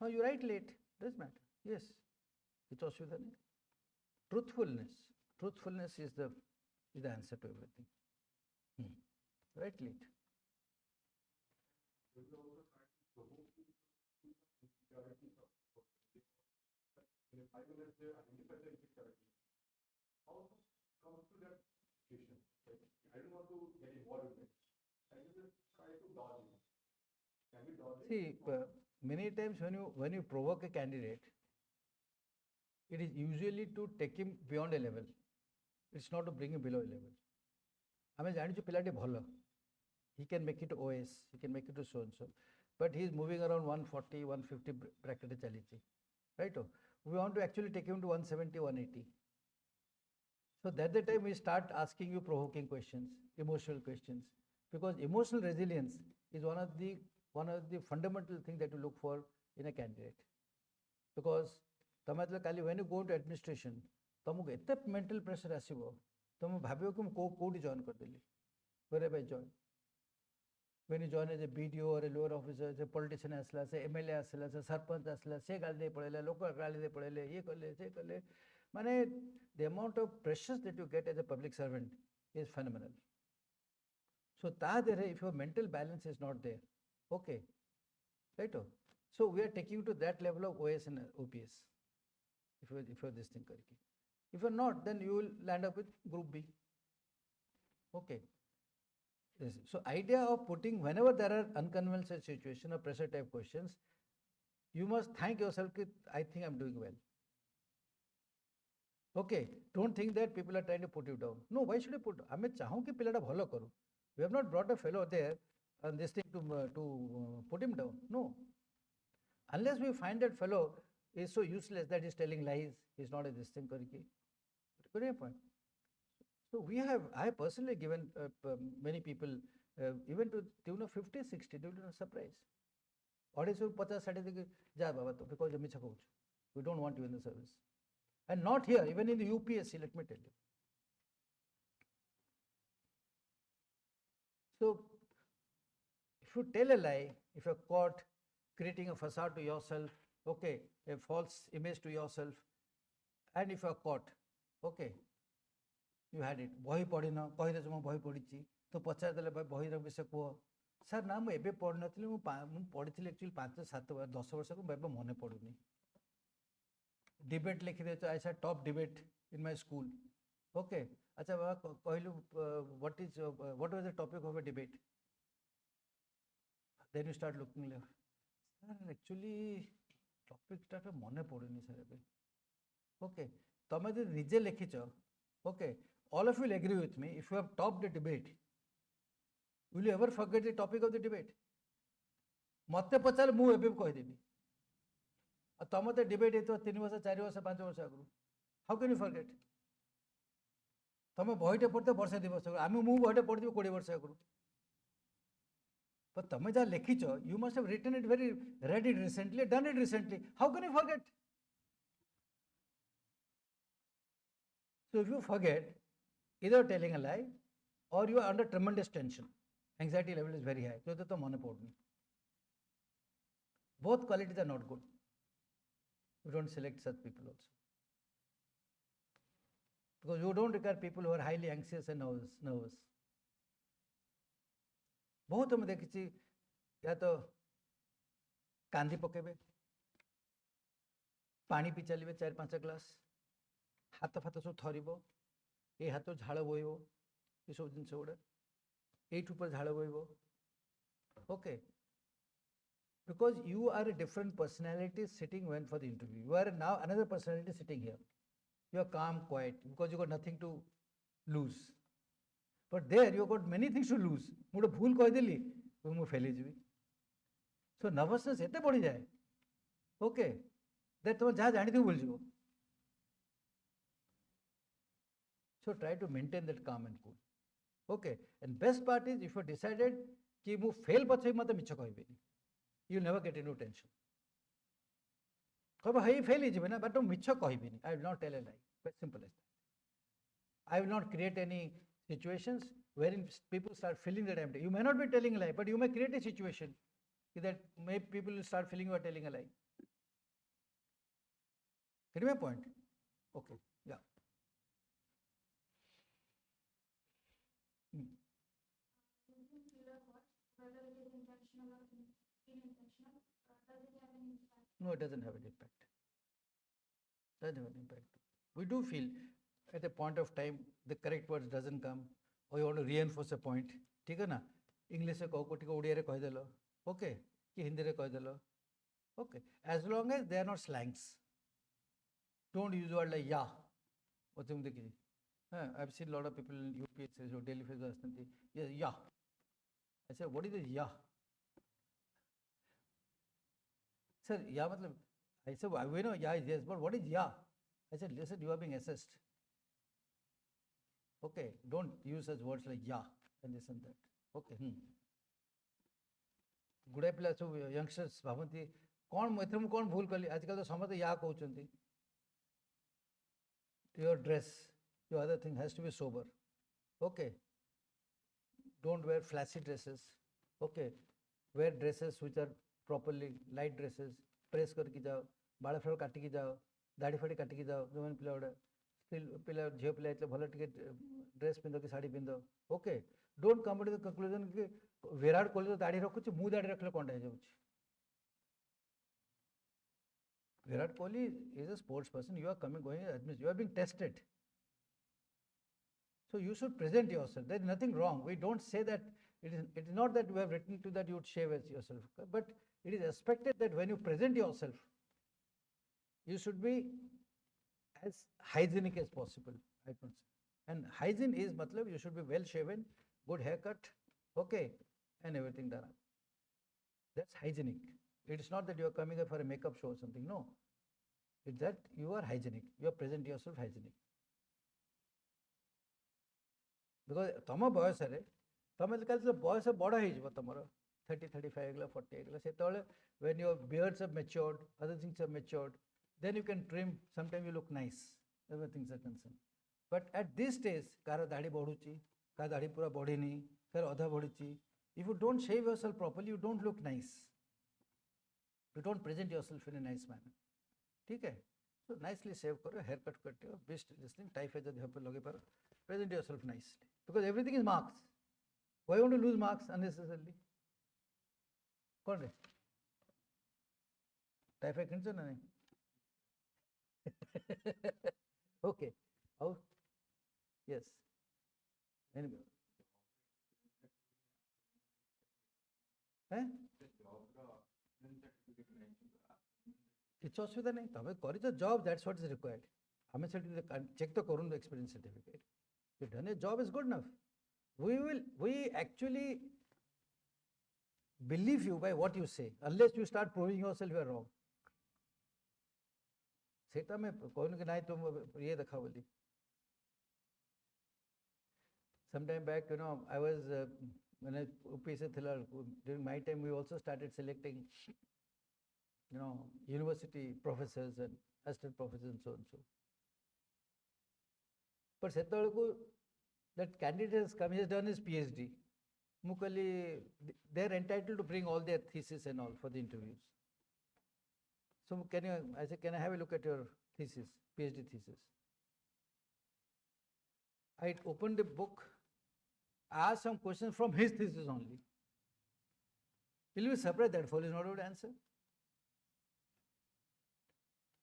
No, you write late. Does matter. Yes. It's असुविधा नहीं. Truthfulness is the answer to everything. Write late. See, many times when you provoke a candidate, it is usually to take him beyond a level. It's not to bring him below a level. ଆମେ ଜାଣିଛୁ ପିଲାଟି ଭଲ, he can make it to OS, he can make it to so and so, but he is moving around 140, 150 bracket ଚାଲିଛି, right? We want to actually take him to 170, 180. So that's the time we start asking you provoking questions, emotional questions, because emotional resilience is one of the fundamental things that you look for in a candidate. Because when you go into administration, तुमको एते mental pressure आसीबो, तुम भाबियो कि कोडी join करदेली, where have I joined? When you join as a BDO or a lower officer, as a politician आसला, से MLA आसला, से सरपंच आसला, से गाली दे पड़ेले, लोकल गाली दे पड़ेले, ये करले, से करले, माने the amount of pressure that you get as a public servant is phenomenal. So if your mental balance is not there, okay, right? So we are taking you to that level of OS and OPS. If you're this thing karke. If you're not, then you will land up with group B. Okay. Yes. So idea of putting, whenever there are unconventional situation or pressure type questions, you must thank yourself that I think I'm doing well. Okay. Don't think that people are trying to put you down. No, why should I put? I mean, चाहूँ कि पिलाड़ा भलो करूँ. We have not brought a fellow there and this thing to put him down. No. Unless we find that fellow is so useless that he's telling lies, he's not a this thing karke. Good point. So I have personally given many people, even to tune of 50, 60, due to surprise. Audience will 50, 60, because we don't want you in the service. And not here, even in the UPSC, let me tell you. So, if you tell a lie, if you're caught creating a facade to yourself, okay, a false image to yourself, and if you're caught, okay, you had it. बही पढ़िन कहीदे मैं बही पढ़ी तो पचार देले बही विषय कह sir ना मुझे पढ़ी नी मुझे पढ़ी एक्चुअली 5, 7, 10 वर्ष को मन पड़ूनी डिबेट लिखी दे आई sir top debate in my school okay अच्छा बाबा कहलु what was the topic of a debate then you start looking sir actually topic मन पड़ूनी सर ए ओके तुम जो निजे लिखिच okay, all of you will agree with me, if you have topped the debate, will you ever forget the topic of the debate? मत पचार मु एबे कहीदेवी तुम तो डिबेट ये 3 वर्ष 4 वर्ष 5 वर्ष आगु हाउ कैन यू फॉरगेट तुम बहीटे पढ़ते वर्ष 2 वर्ष आम मु बहीटे पढ़ी 20 वर्ष आगु but तुम जहाँ लिखिच you must have written it read it recently, done it recently, how can you forget? So if you forget, either telling a lie or you are under tremendous tension, anxiety level is very high. So that's mane podni. Both qualities are not good. You don't select such people also. Because you don't require people who are highly anxious and nervous. बहुत हम देखी या तो कांदी पकेबे पानी P चलिए 4-5 glass हाथ फात सब थरब ये हाथ झाड़ बोब ये सब जिन गुड़ा ये झाड़ बोब okay because you are a different personality sitting when for the interview you are now another personality sitting here you are calm quite because you got nothing to lose but there you got many things to lose मुझे भूल कहीदेली मुझे फेली जी सो nervousness एते बढ़ी जाए okay that तुम जहाँ जानी भूल जाओ. So try to maintain that calm and cool. Okay. And best part is if you decided कि मु fail पछे मत मिछ कहबेनी, you never get into tension. कहबो हे fail ही जिबे ना but मिछ कहबेनी. I will not tell a lie. Quite simple as that. I will not create any situations wherein people start feeling that I am. You may not be telling a lie, but you may create a situation that may people will start feeling you are telling a lie. Get my point? Okay. Yeah. Hmm. No, it doesn't have an impact. Doesn't have an impact. We do feel at a point of time the correct words doesn't come, or you want to reinforce a point. ठीक है ना? English को टिको उड़िया रे कह देलो, okay? कि हिंदी रे कह देलो, okay? As long as they are not slangs. Don't use word like yeah. What तुम देखिए? I've seen a lot of people in UPSC जो daily face आते हैं, yes yeah. I said, what is this yeah? Sir, yeah मतलब, I said, we know yeah is yes, but what is yeah? I said, listen, you are being assessed. Okay, don't use such words like yeah and this and that. Okay. गुड़ाए पिला सब youngsters भावती कौन एथर कौन भूल कली आजकल तो समझते या कहते your dress, your other thing has to be sober. Okay, don't wear flashy dresses. Okay, wear dresses which are properly light dresses. Press करके जाओ, बाल फ्रॉक काटी की जाओ, दाढ़ी फाड़ी काटी की जाओ, जो मैंने पिला उड़ा पिला झील पिला इतने भला टिके ड्रेस पिंदो कि साड़ी पिंदो. Okay, don't come to the conclusion कि विराट कोहली तो दाढ़ी रखुची मु दाढ़ी रखले कोन है जाउची. Virat Kohli is a sports person. You are going, you are being tested. So you should present yourself. There is nothing wrong. We don't say that it is not that we have written to that you would shave as yourself, but it is expected that when you present yourself, you should be as hygienic as possible. I don't say. And hygiene is matlab you should be well shaven, good haircut, okay, and everything done. That's hygienic. It is not that you are coming up for a makeup show or something. No. It's that you are hygienic. You are present yourself hygienic. Because tama boys are, tama the boys are bada age, tomorrow 30, 35, 40. When your beards have matured, other things have matured, then you can trim. Sometimes you look nice. Other things are concerned. But at this stage, kara dadi boduchi, kara dadi pura body ni, kara adha boduchi. If you don't shave yourself properly, you don't look nice. You don't present yourself in a nice manner. ठीक है? So nicely shave करो, haircut करते हो, best listening, tie फेजा यहाँ पे लगे पर, present yourself nicely. Because everything is marks. Why you want to lose marks unnecessarily? कौन है? Tie फे खींचो ना नहीं? Okay. How? Yes. Anyway. हैं? କିଛି ଅସୁବିଧା ନାହିଁ ତମେ କରିଛ job that's what is required ଆମେ ସେଠି ଚେକ୍ ତ କରୁନୁ experience certificate you done a job is good enough. We actually believe you by what you say unless you start proving yourself you are wrong. सेटा में कहूँ कि नहीं तुम ये देखा बोली. Sometime back, I was when I OPSC during my time we also started selecting university professors and assistant professors and so and so. But that candidate has come, he has done his PhD. Mukali, they are entitled to bring all their thesis and all for the interviews. So I said, can I have a look at your thesis, PhD thesis? I opened the book, asked some questions from his thesis only. You'll be surprised that fellow is not able to answer.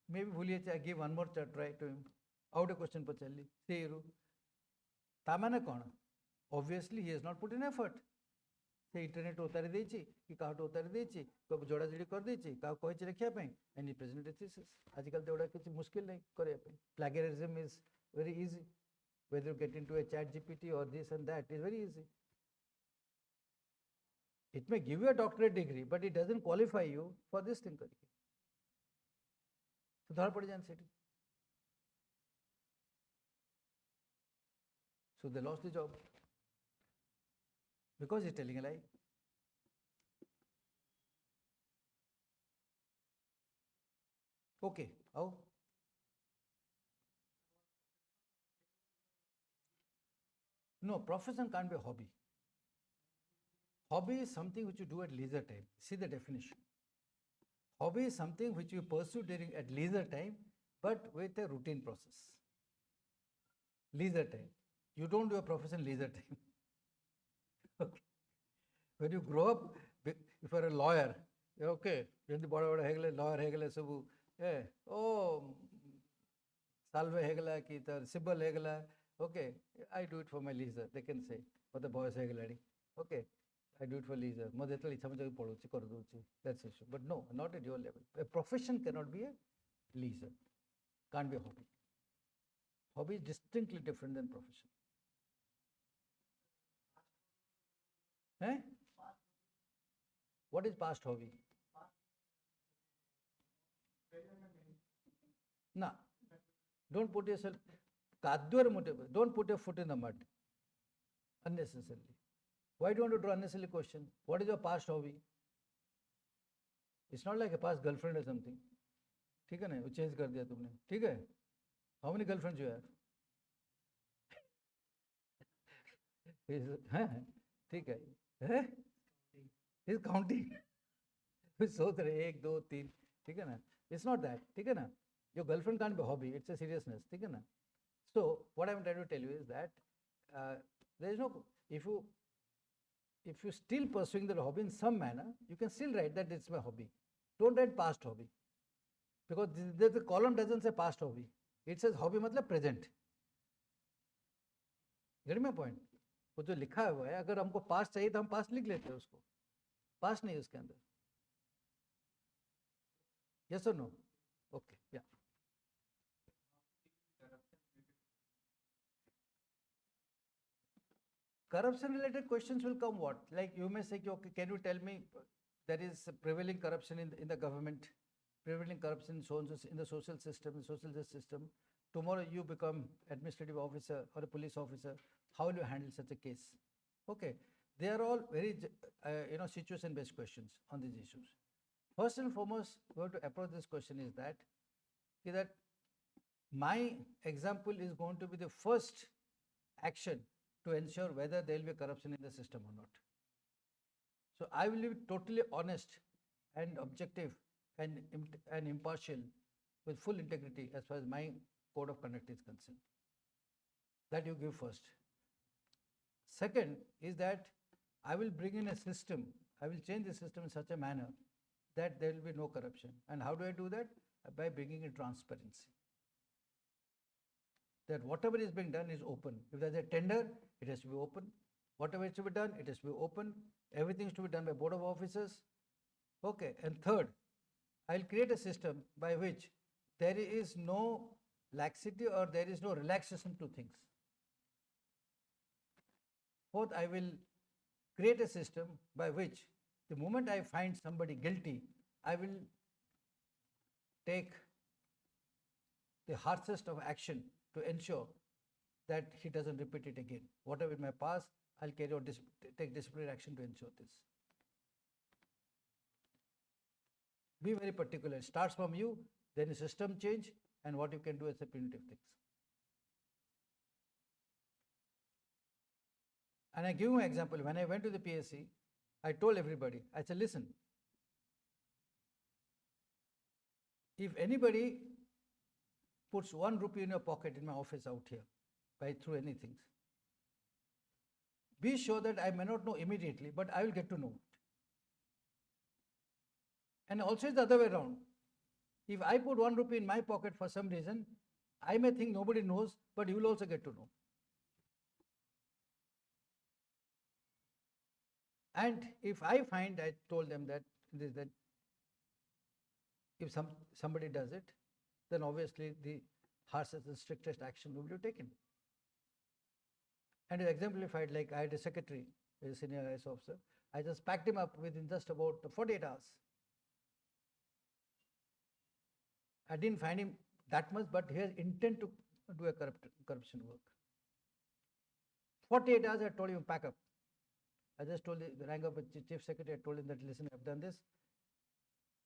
Maybe I give one more try to him. Out a question pachalli. Say Tamana kona. Obviously, he has not put in effort. Say internet utari dechi, ki kaha utari dechi, ko joda jodi kar dechi, kaha koichi rakhiya pai, and he presented a thesis. Ajikal te oda kichi mushkil nahi kare pai. Plagiarism is very easy. Whether you get into a chat GPT or this and that is very easy. It may give you a doctorate degree, but it doesn't qualify you for this thing. So धड़ पड़ जाए सेठी. So they lost the job because he's telling a lie. Okay, how? No, profession can't be a hobby. Hobby is something which you do at leisure time. See the definition. Hobby is something which you pursue during at leisure time, but with a routine process. Leisure time. You don't do a profession leisure time. Okay. When you grow up, if you're a lawyer, okay, when bada bada lawyer hegala sabu, salve hegala ki tar sibal hegala, okay, I do it for my leisure. They can say, for the boys hegala, okay, I do it for leisure. That's issue. But no, not at your level. A profession cannot be a leisure. Can't be a hobby. Hobby is distinctly different than profession. Eh? What is past hobby? Nah. Don't put yourself, don't put your foot in the mud unnecessarily. Why do you want to draw unnecessary question? What is your past hobby? It's not like a past girlfriend or something. ठीक है ना, वो change कर दिया तुमने, ठीक है? How many girlfriends you have? ठीक है? He's counting. सोच रहे 1 2 3, ठीक है ना? It's not that, ठीक है ना? Your girlfriend can't be a hobby. It's a seriousness, ठीक है ना? So what I'm trying to tell you is that there is no, if you still pursuing the hobby in some manner, you can still write that it's my hobby. Don't write past hobby, because the column doesn't say past hobby. It says hobby मतलब present. Get my point? वो जो लिखा हुआ है, अगर हमको past चाहिए तो हम past लिख लेते हैं उसको. Past नहीं है उसके अंदर. Yes or no? Okay, yeah. Corruption related questions will come what? Like you may say, okay, can you tell me there is prevailing corruption in the government, prevailing corruption in the social system, the social justice system. Tomorrow you become administrative officer or a police officer. How will you handle such a case? Okay, they are all very situation based questions on these issues. First and foremost, we have to approach this question is that my example is going to be the first action to ensure whether there will be corruption in the system or not. So I will be totally honest and objective and impartial with full integrity as far as my code of conduct is concerned. That you give first. Second is that I will bring in a system, I will change the system in such a manner that there will be no corruption. And how do I do that? By bringing in transparency. That whatever is being done is open. If there's a tender, it has to be open. Whatever is to be done, it has to be open. Everything is to be done by board of officers. Okay. And third, I'll create a system by which there is no laxity or there is no relaxation to things. Fourth, I will create a system by which the moment I find somebody guilty, I will take the harshest of action to ensure that he doesn't repeat it again. Whatever in my past, I'll carry out take disciplinary action to ensure this. Be very particular. It starts from you, then a system change, and what you can do as a punitive things. And I give you an example. When I went to the PSC, I told everybody, I said, listen, if anybody puts 1 rupee in your pocket in my office out here, through anything, be sure that I may not know immediately, but I will get to know it. And also it's the other way around. If I put 1 rupee in my pocket for some reason, I may think nobody knows, but you will also get to know. And if I find, I told them that if somebody does it, then obviously the harshest and strictest action will be taken. And it exemplified, like I had a secretary, a senior IAS officer, I just packed him up within just about 48 hours. I didn't find him that much, but he has intent to do a corruption work. 48 hours I told him, pack up. I just told the rank of chief secretary, I told him that, listen, I've done this.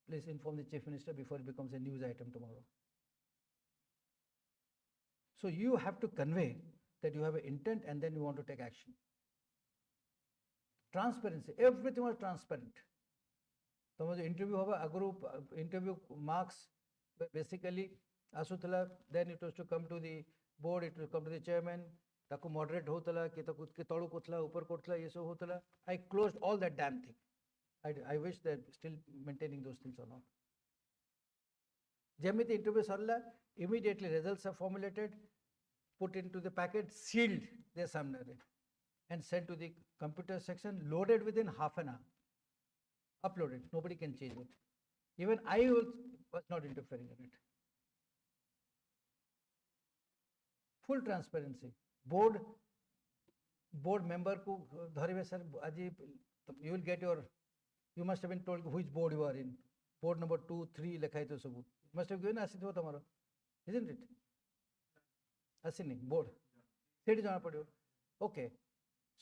Please inform the chief minister before it becomes a news item tomorrow. So you have to convey that you have an intent and then you want to take action. Transparency, everything was transparent. तुम जो interview होगा अगर interview marks basically आसूला then it was to come to the board, it was come to the chairman, ताको moderate होतला कि ताको के तळु कोथला ऊपर कोथला ये सब होतला. I closed all that damn thing. I wish that still maintaining those things or not. जेमिति इंटरव्यू सरला, immediately results are formulated, put into the packet, sealed their सामने and sent to the computer section, loaded within half an hour, uploaded. Nobody can change it. Even I was not interfering in it. Full transparency. Board member को धरिवे sir आज you will get your, you must have been told which board you are in. Board number 2, 3 लिखाई तो सब. Must have given आसित हो तुम्हारा, isn't it? आसित नहीं board. सेठी जाना पड़ेगा. Okay.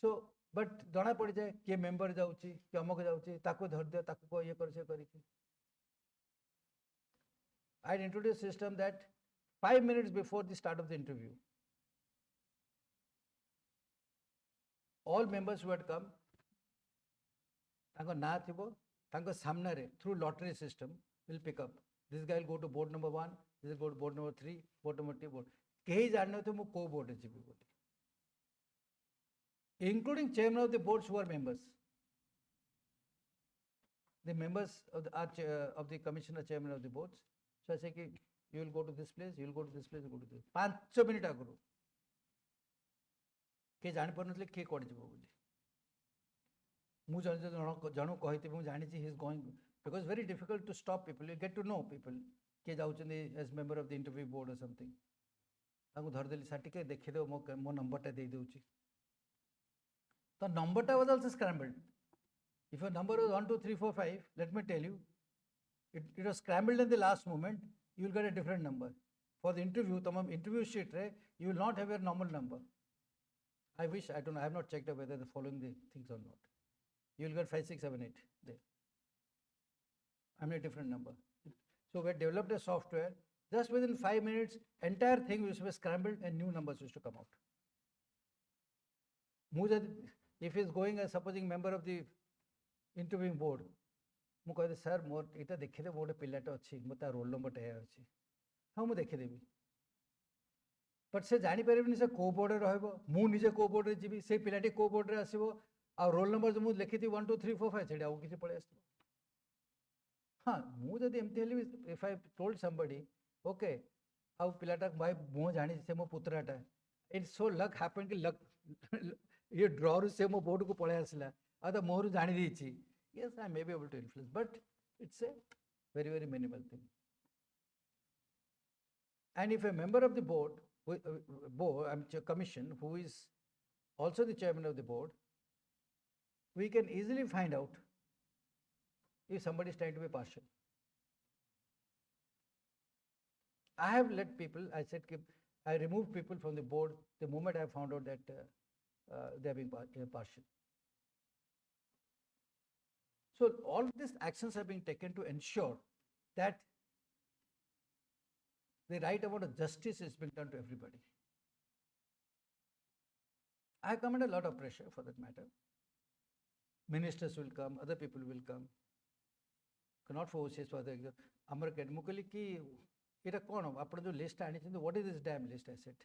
So but जाना पड़ जाए कि member जाऊँची, कि अमक जाऊँची, ताको धर दे, ताको को ये कर से करी की. I introduced a system that 5 minutes before the start of the interview, all members who had come, ताको ना थी वो, ताको सामने रे through lottery system will pick up. This guy will go to board number 1, this will go to board number 3, board number 2 board. कहीं जानने थे वो को board है जीवी बोली. Including chairman of the boards who are members. The members of the commissioner chairman of the boards. So I say कि you will go to this place, you will go to this place, you will go to this. 5 minutes आगुरु. के जाने पर नतले के code जीवो बोली. मु जानू कही थी मु जानी थी he is going, because very difficult to stop people. You get to know people. के जाउचंदी as member of the interview board or something. ताकू धर देली साटी के देखि दे मो नंबर टा दे देउची. The number was also scrambled. If your number was 1, 2, 3, 4, 5, let me tell you, it was scrambled in the last moment. You will get a different number. For the interview, interview sheet, you will not have your normal number. I wish, I don't know, I have not checked whether they're following the things or not. You will get 5, 6, 7, 8 there. I mean a different number. So we developed a software. Just within 5 minutes, entire thing used to be scrambled and new numbers used to come out. If he is going as supposing member of the interviewing board, ମୁଁ କହିଲି sir ମୋର ଏଇଟା ଦେଖିଲେ ମୋର ଗୋଟେ ପିଲାଟା ଅଛି, ମୋ ତା ରୋଲ ନମ୍ବରଟା ଏହା ଅଛି, ହଁ ମୁଁ ଦେଖିଦେବି. ବଟ୍ ସେ ଜାଣିପାରିବିନି ସେ କୋଉ ବୋର୍ଡ଼ରେ ରହିବ, ମୁଁ ନିଜେ କୋଉ ବୋର୍ଡ଼ରେ ଯିବି, ସେ ପିଲାଟି କୋଉ ବୋର୍ଡ଼ରେ ଆସିବ, ଆଉ ରୋଲ ନମ୍ବର ଯେଉଁ ମୁଁ ଲେଖିଥିବି 1, 2, 3, 4, 5 ସେଠି ଆଉ କିଛି ପଳେଇ ଆସିବ. ହଁ ମୁଁ ଯଦି ଏମିତି ହେଲି, ଇଫ୍ ଆଇ ଟୋଲ୍ଡ ସମବଡି ଓକେ ଆଉ ପିଲାଟା ଭାଇ ମୁଁ ଜାଣିଛି ସେ ମୋ ପୁତୁରାଟା, ଇଟ୍ସ ସୋ ଲକ୍ ହ୍ୟାପେନ୍ କି ଲକ୍ ये ड्रॉ से मो बोर्ड को पढ़े आसला तो मोर जानी दी. Yes, I may be able to influence, but it's a very, very minimal thing. And if a member of the board, commission, who is also the chairman of the board, we can easily find out if somebody is trying to be partial. I have let people, I said, I removed people from the board the moment I found out that they are being partial. So all these actions are being taken to ensure that the right amount of justice is being done to everybody. I come under a lot of pressure for that matter. Ministers will come, other people will come. Not for OCSE, for the exam. Amar academically ki ita kon apna jo list ani chinde, what is this damn list? I said.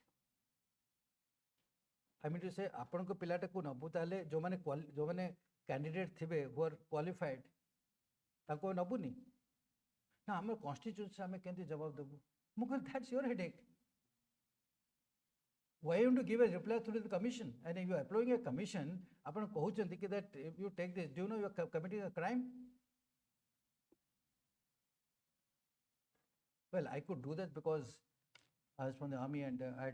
I mean to say, आपण को पिलाटे को नबू ताले जो माने candidate थिबे who are qualified, ताको नबू नहीं. ना हमें constitution हमें कहते जवाब देबू. मुझे that's your headache. Why you want to give a reply through the commission? And if you are employing a commission, आपण कहूचंती कि that if you take this, do you know you are committing a crime? Well, I could do that because I was from the army and I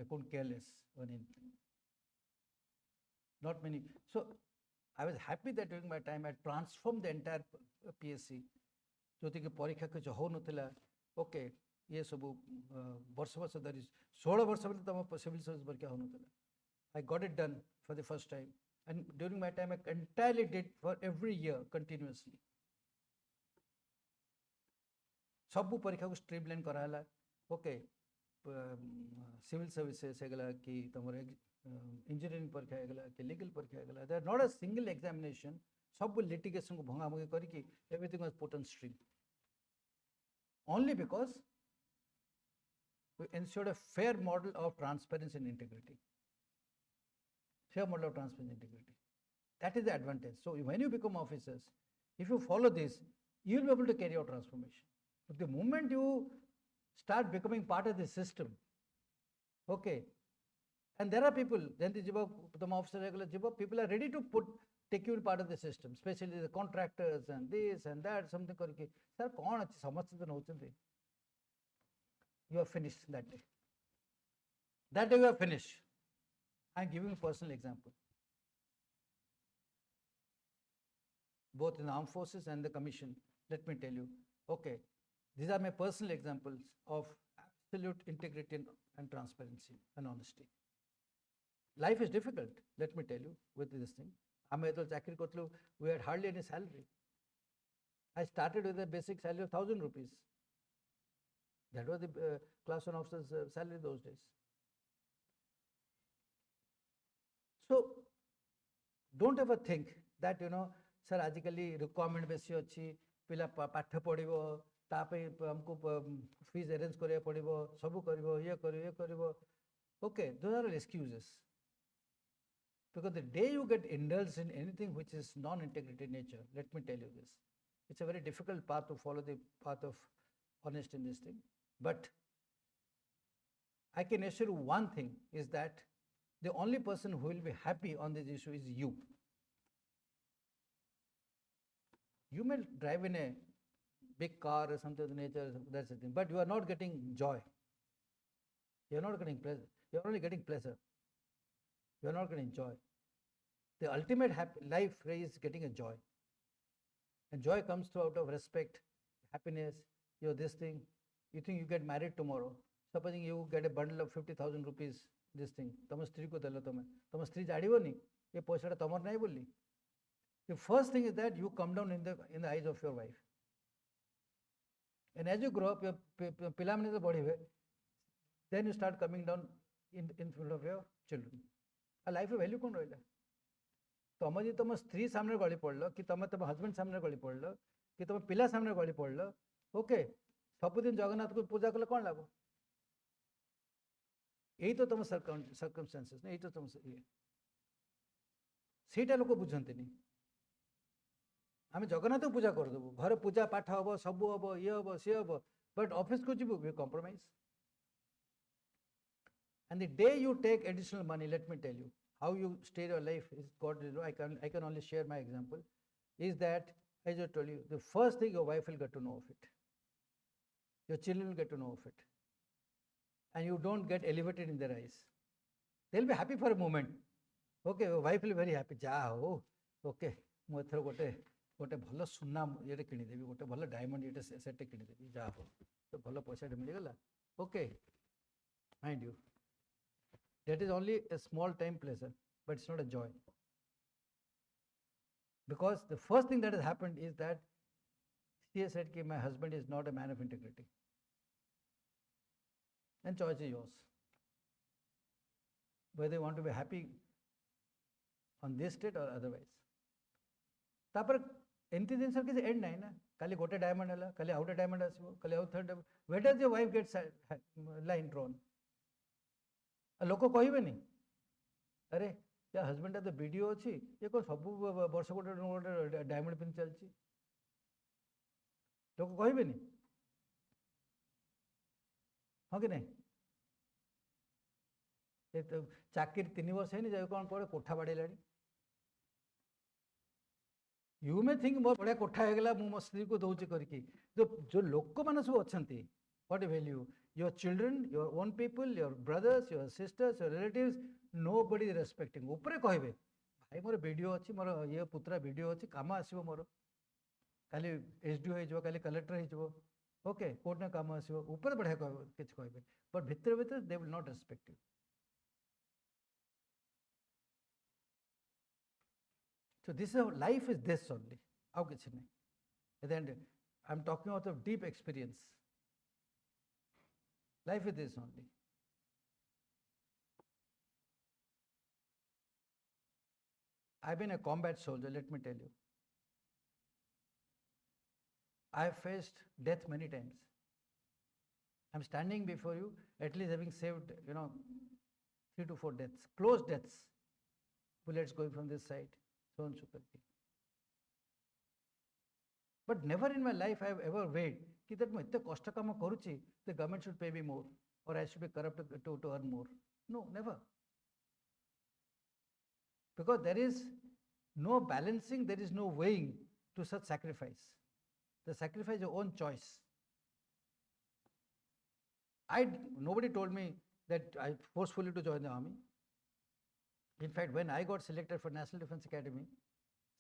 couldn't care less on anything. Not many. So I was happy that during my time I transformed the entire PSC. जो थी कि परीक्षा के जो हो नथिला, okay, ये सब वर्ष धरी 16 वर्ष में तम सिविल सर्विस पर क्या हो नथिला. I got it done for the first time, and during my time I entirely did for every year continuously. सब परीक्षा को स्ट्रीमलाइन कराला, okay. सिविल सर्विसेस हेगला कि तुम इंजीनियरिंग परीक्षा हेगला कि लीगल परीक्षा हेगला, there not a single examination सब लिटिगेशन को भंगा भंगी करके everything was put on stream only because we ensured a fair model of transparency and integrity. Fair model of transparency and integrity. That is the advantage. So when you become officers, if you follow this, you will be able to carry out transformation. But the moment you start becoming part of the system, okay, and there are people, then the officer regular people are ready to take you part of the system, especially the contractors and this and that, something karke. Sir, kaun achi samajhte to nauchante. You are finished that day. That day you are finished. I am giving a personal example. Both in the armed forces and the commission, let me tell you, okay, these are my personal examples of absolute integrity and transparency and honesty. Life is difficult, let me tell you, with this thing. We had hardly any salary. I started with a basic salary of 1,000 rupees. That was the class 1 officer's salary those days. So, don't ever think that, sir, आजिकली requirement बेसी अच्छी, पिला पाठ पढ़िबो, तापे हमको fees arrange करे पढ़िबो, सबु करिबो, ये करिबो. Okay, those are excuses. Because the day you get indulged in anything which is non-integrity nature, let me tell you this, it's a very difficult path to follow, the path of honesty in this thing. But I can assure you one thing is that the only person who will be happy on this issue is you. You may drive in a big car or something of the nature, that's the thing, but you are not getting joy. You are not getting pleasure. You are only getting pleasure. You are not getting joy. The ultimate life is getting a joy. And joy comes out of respect, happiness, this thing. You think you get married tomorrow. Supposing you get a bundle of 50,000 rupees, this thing. Tama stri ko delo tome. Tama stri jadibo ni. Ye poisata tamar nahi bolli. The first thing is that you come down in the eyes of your wife. And as you grow up, your pilamane to badibe. Then you start coming down in front of your children. A life value kon rahila. तम जी तुम स्त्री सामने गली पड़ल कि तुम तुम husband सामने गली पड़ल कि तुम पिला सामने गली पड़ल ओके सबुदिन जगन्नाथ को पूजा कले कौन लाभ यही तो तुम सर्कमस्टांसेस यही तो तुम ये सेटा लोक बुझंती नहीं आम जगन्नाथ को पूजा करदेबू घर पूजा पाठ हम सब हम ये हम सी हम बट ऑफिस को जीवु we compromise and the day you take additional money let me tell you how you steer your life is God. I can only share my example. Is that, as I told you, the first thing your wife will get to know of it. Your children will get to know of it. And you don't get elevated in their eyes. They'll be happy for a moment. Okay, your wife will be very happy. Oh, okay. ମୁଁ ଏଥର ଗୋଟେ ଭଲ ସୁନା ଇଏଟେ କିଣିଦେବି ଗୋଟେ ଭଲ diamond ଇଏଟେ ସେଟ୍ଟେ କିଣିଦେବି ଯାହା ହଉ ତ ଭଲ ପଇସାଟେ ମିଳିଗଲା okay mind you that is only a small time pleasure but it's not a joy because the first thing that has happened is that she has said that my husband is not a man of integrity and choice is yours whether you want to be happy on this state or otherwise तापर एमती जिन किसी and ना खाली गोटे diamond है खाली आउटे diamond आसो खाली आउ third where does your wife get line drawn लोक कहबेनि अरे या हजबैंड तो वीडियो अच्छी ये कौन सब वर्ष गोटे गोटे डायमंड पिन चलती लोक कहबेनि हाँ कि नहीं ये तो चाकरी 3 वर्ष है जाए कौन कौन कोठा बाड़े यू मे थिंक मोर बढ़िया कोठा होगा मो स्त्री को दौर करके जो लोक मैंने सब अच्छा what value your children your own people your brothers your sisters your relatives nobody respecting ऊपर कहे भाई मोर वीडियो अच्छी मोर ये पुत्रा वीडियो अच्छी कम आसो मोर काली एसडीओ हो कलेक्टर हो ओके कोर्ट में कम आसो ऊपर बढ़िया किसी कहे बट भितर भितर they will not respect you So this is life is this only. How kichh nahi. At the end, I'm talking out of deep experience. Life is this only. I've been a combat soldier, let me tell you. I've faced death many times. I'm standing before you, at least having saved, 3 to 4 deaths, close deaths, bullets going from this side, so on, so forth. But never in my life I have ever weighed that the government should pay me more, or I should be corrupt to earn more. No, never. Because there is no balancing, there is no weighing to such sacrifice. The sacrifice is your own choice. Nobody told me that I forcefully to join the army. In fact, when I got selected for National Defence Academy,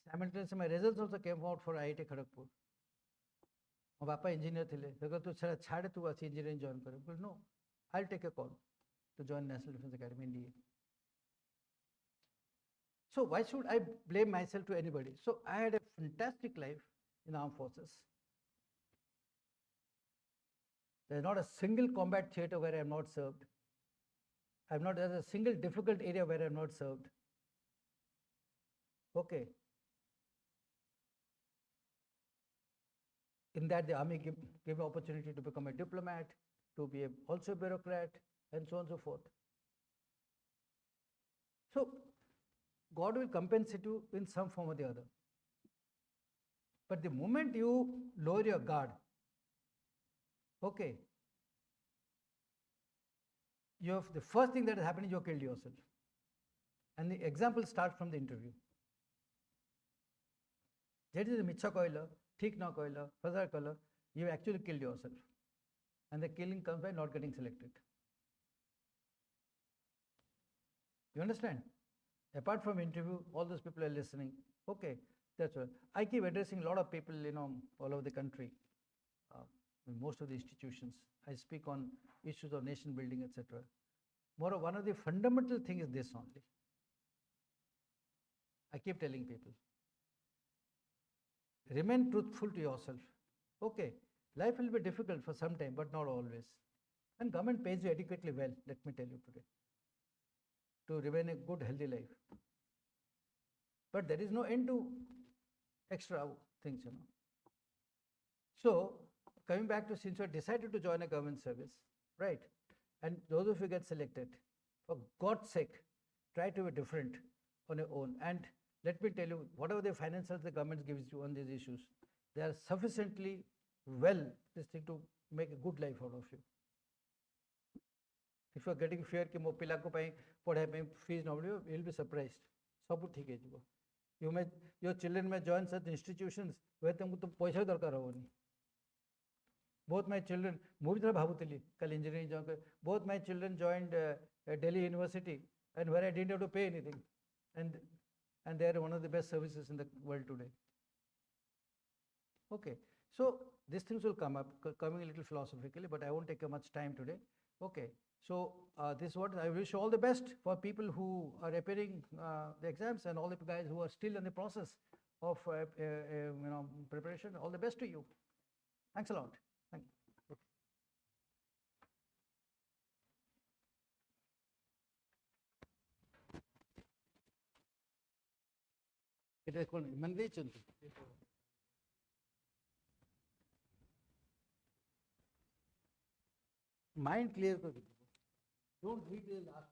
simultaneously my results also came out for IIT Kharagpur. My papa engineer thile. They said, "Chhade tu achi engineering join kare." But no, I'll take a call to join National Defence Academy in DA. So why should I blame myself to anybody? So I had a fantastic life in the armed forces. There's not a single combat theatre where I am not served. There's a single difficult area where I am not served. Okay. In that, the army gave me opportunity to become a diplomat, to be also a bureaucrat, and so on and so forth. So God will compensate you in some form or the other. But the moment you lower your guard, okay, the first thing that has happened is you have killed yourself. And the example starts from the interview. That is the micha koila, thik na koila, fazar koila, you actually killed yourself. And the killing comes by not getting selected. You understand? Apart from interview, all those people are listening. Okay, that's all. I keep addressing a lot of people, all over the country, in most of the institutions. I speak on issues of nation building, etc. Moreover, one of the fundamental things is this only. I keep telling people, remain truthful to yourself. Okay, life will be difficult for some time, but not always. And government pays you adequately well, let me tell you today, to remain a good, healthy life. But there is no end to extra things, So, coming back to, since you have decided to join a government service, right? And those of you get selected, for God's sake, try to be different on your own. And let me tell you, whatever the financials the government gives you on these issues, they are sufficiently well this thing to make a good life out of you. If you are getting fear कि मो पिला को पाई पढ़ाई में fees ना बढ़े, you will be surprised. सब ठीक है जी वो. Your children may join such institutions where तुमको तो पैसा दरकार होगा नहीं. Both my children, ମୁଁ भी थोड़ा भावुतली कल engineering join कर. Both my children joined Delhi University, and where I didn't have to pay anything, and they are one of the best services in the world today. Okay, so these things will come up, coming a little philosophically, but I won't take much time today. Okay, so this is what I wish all the best for people who are appearing the exams, and all the guys who are still in the process of preparation. All the best to you. Thanks a lot. Thank you. এটা কোন মানে দিয়েছেন তো mind clear করে দিতে don't read the last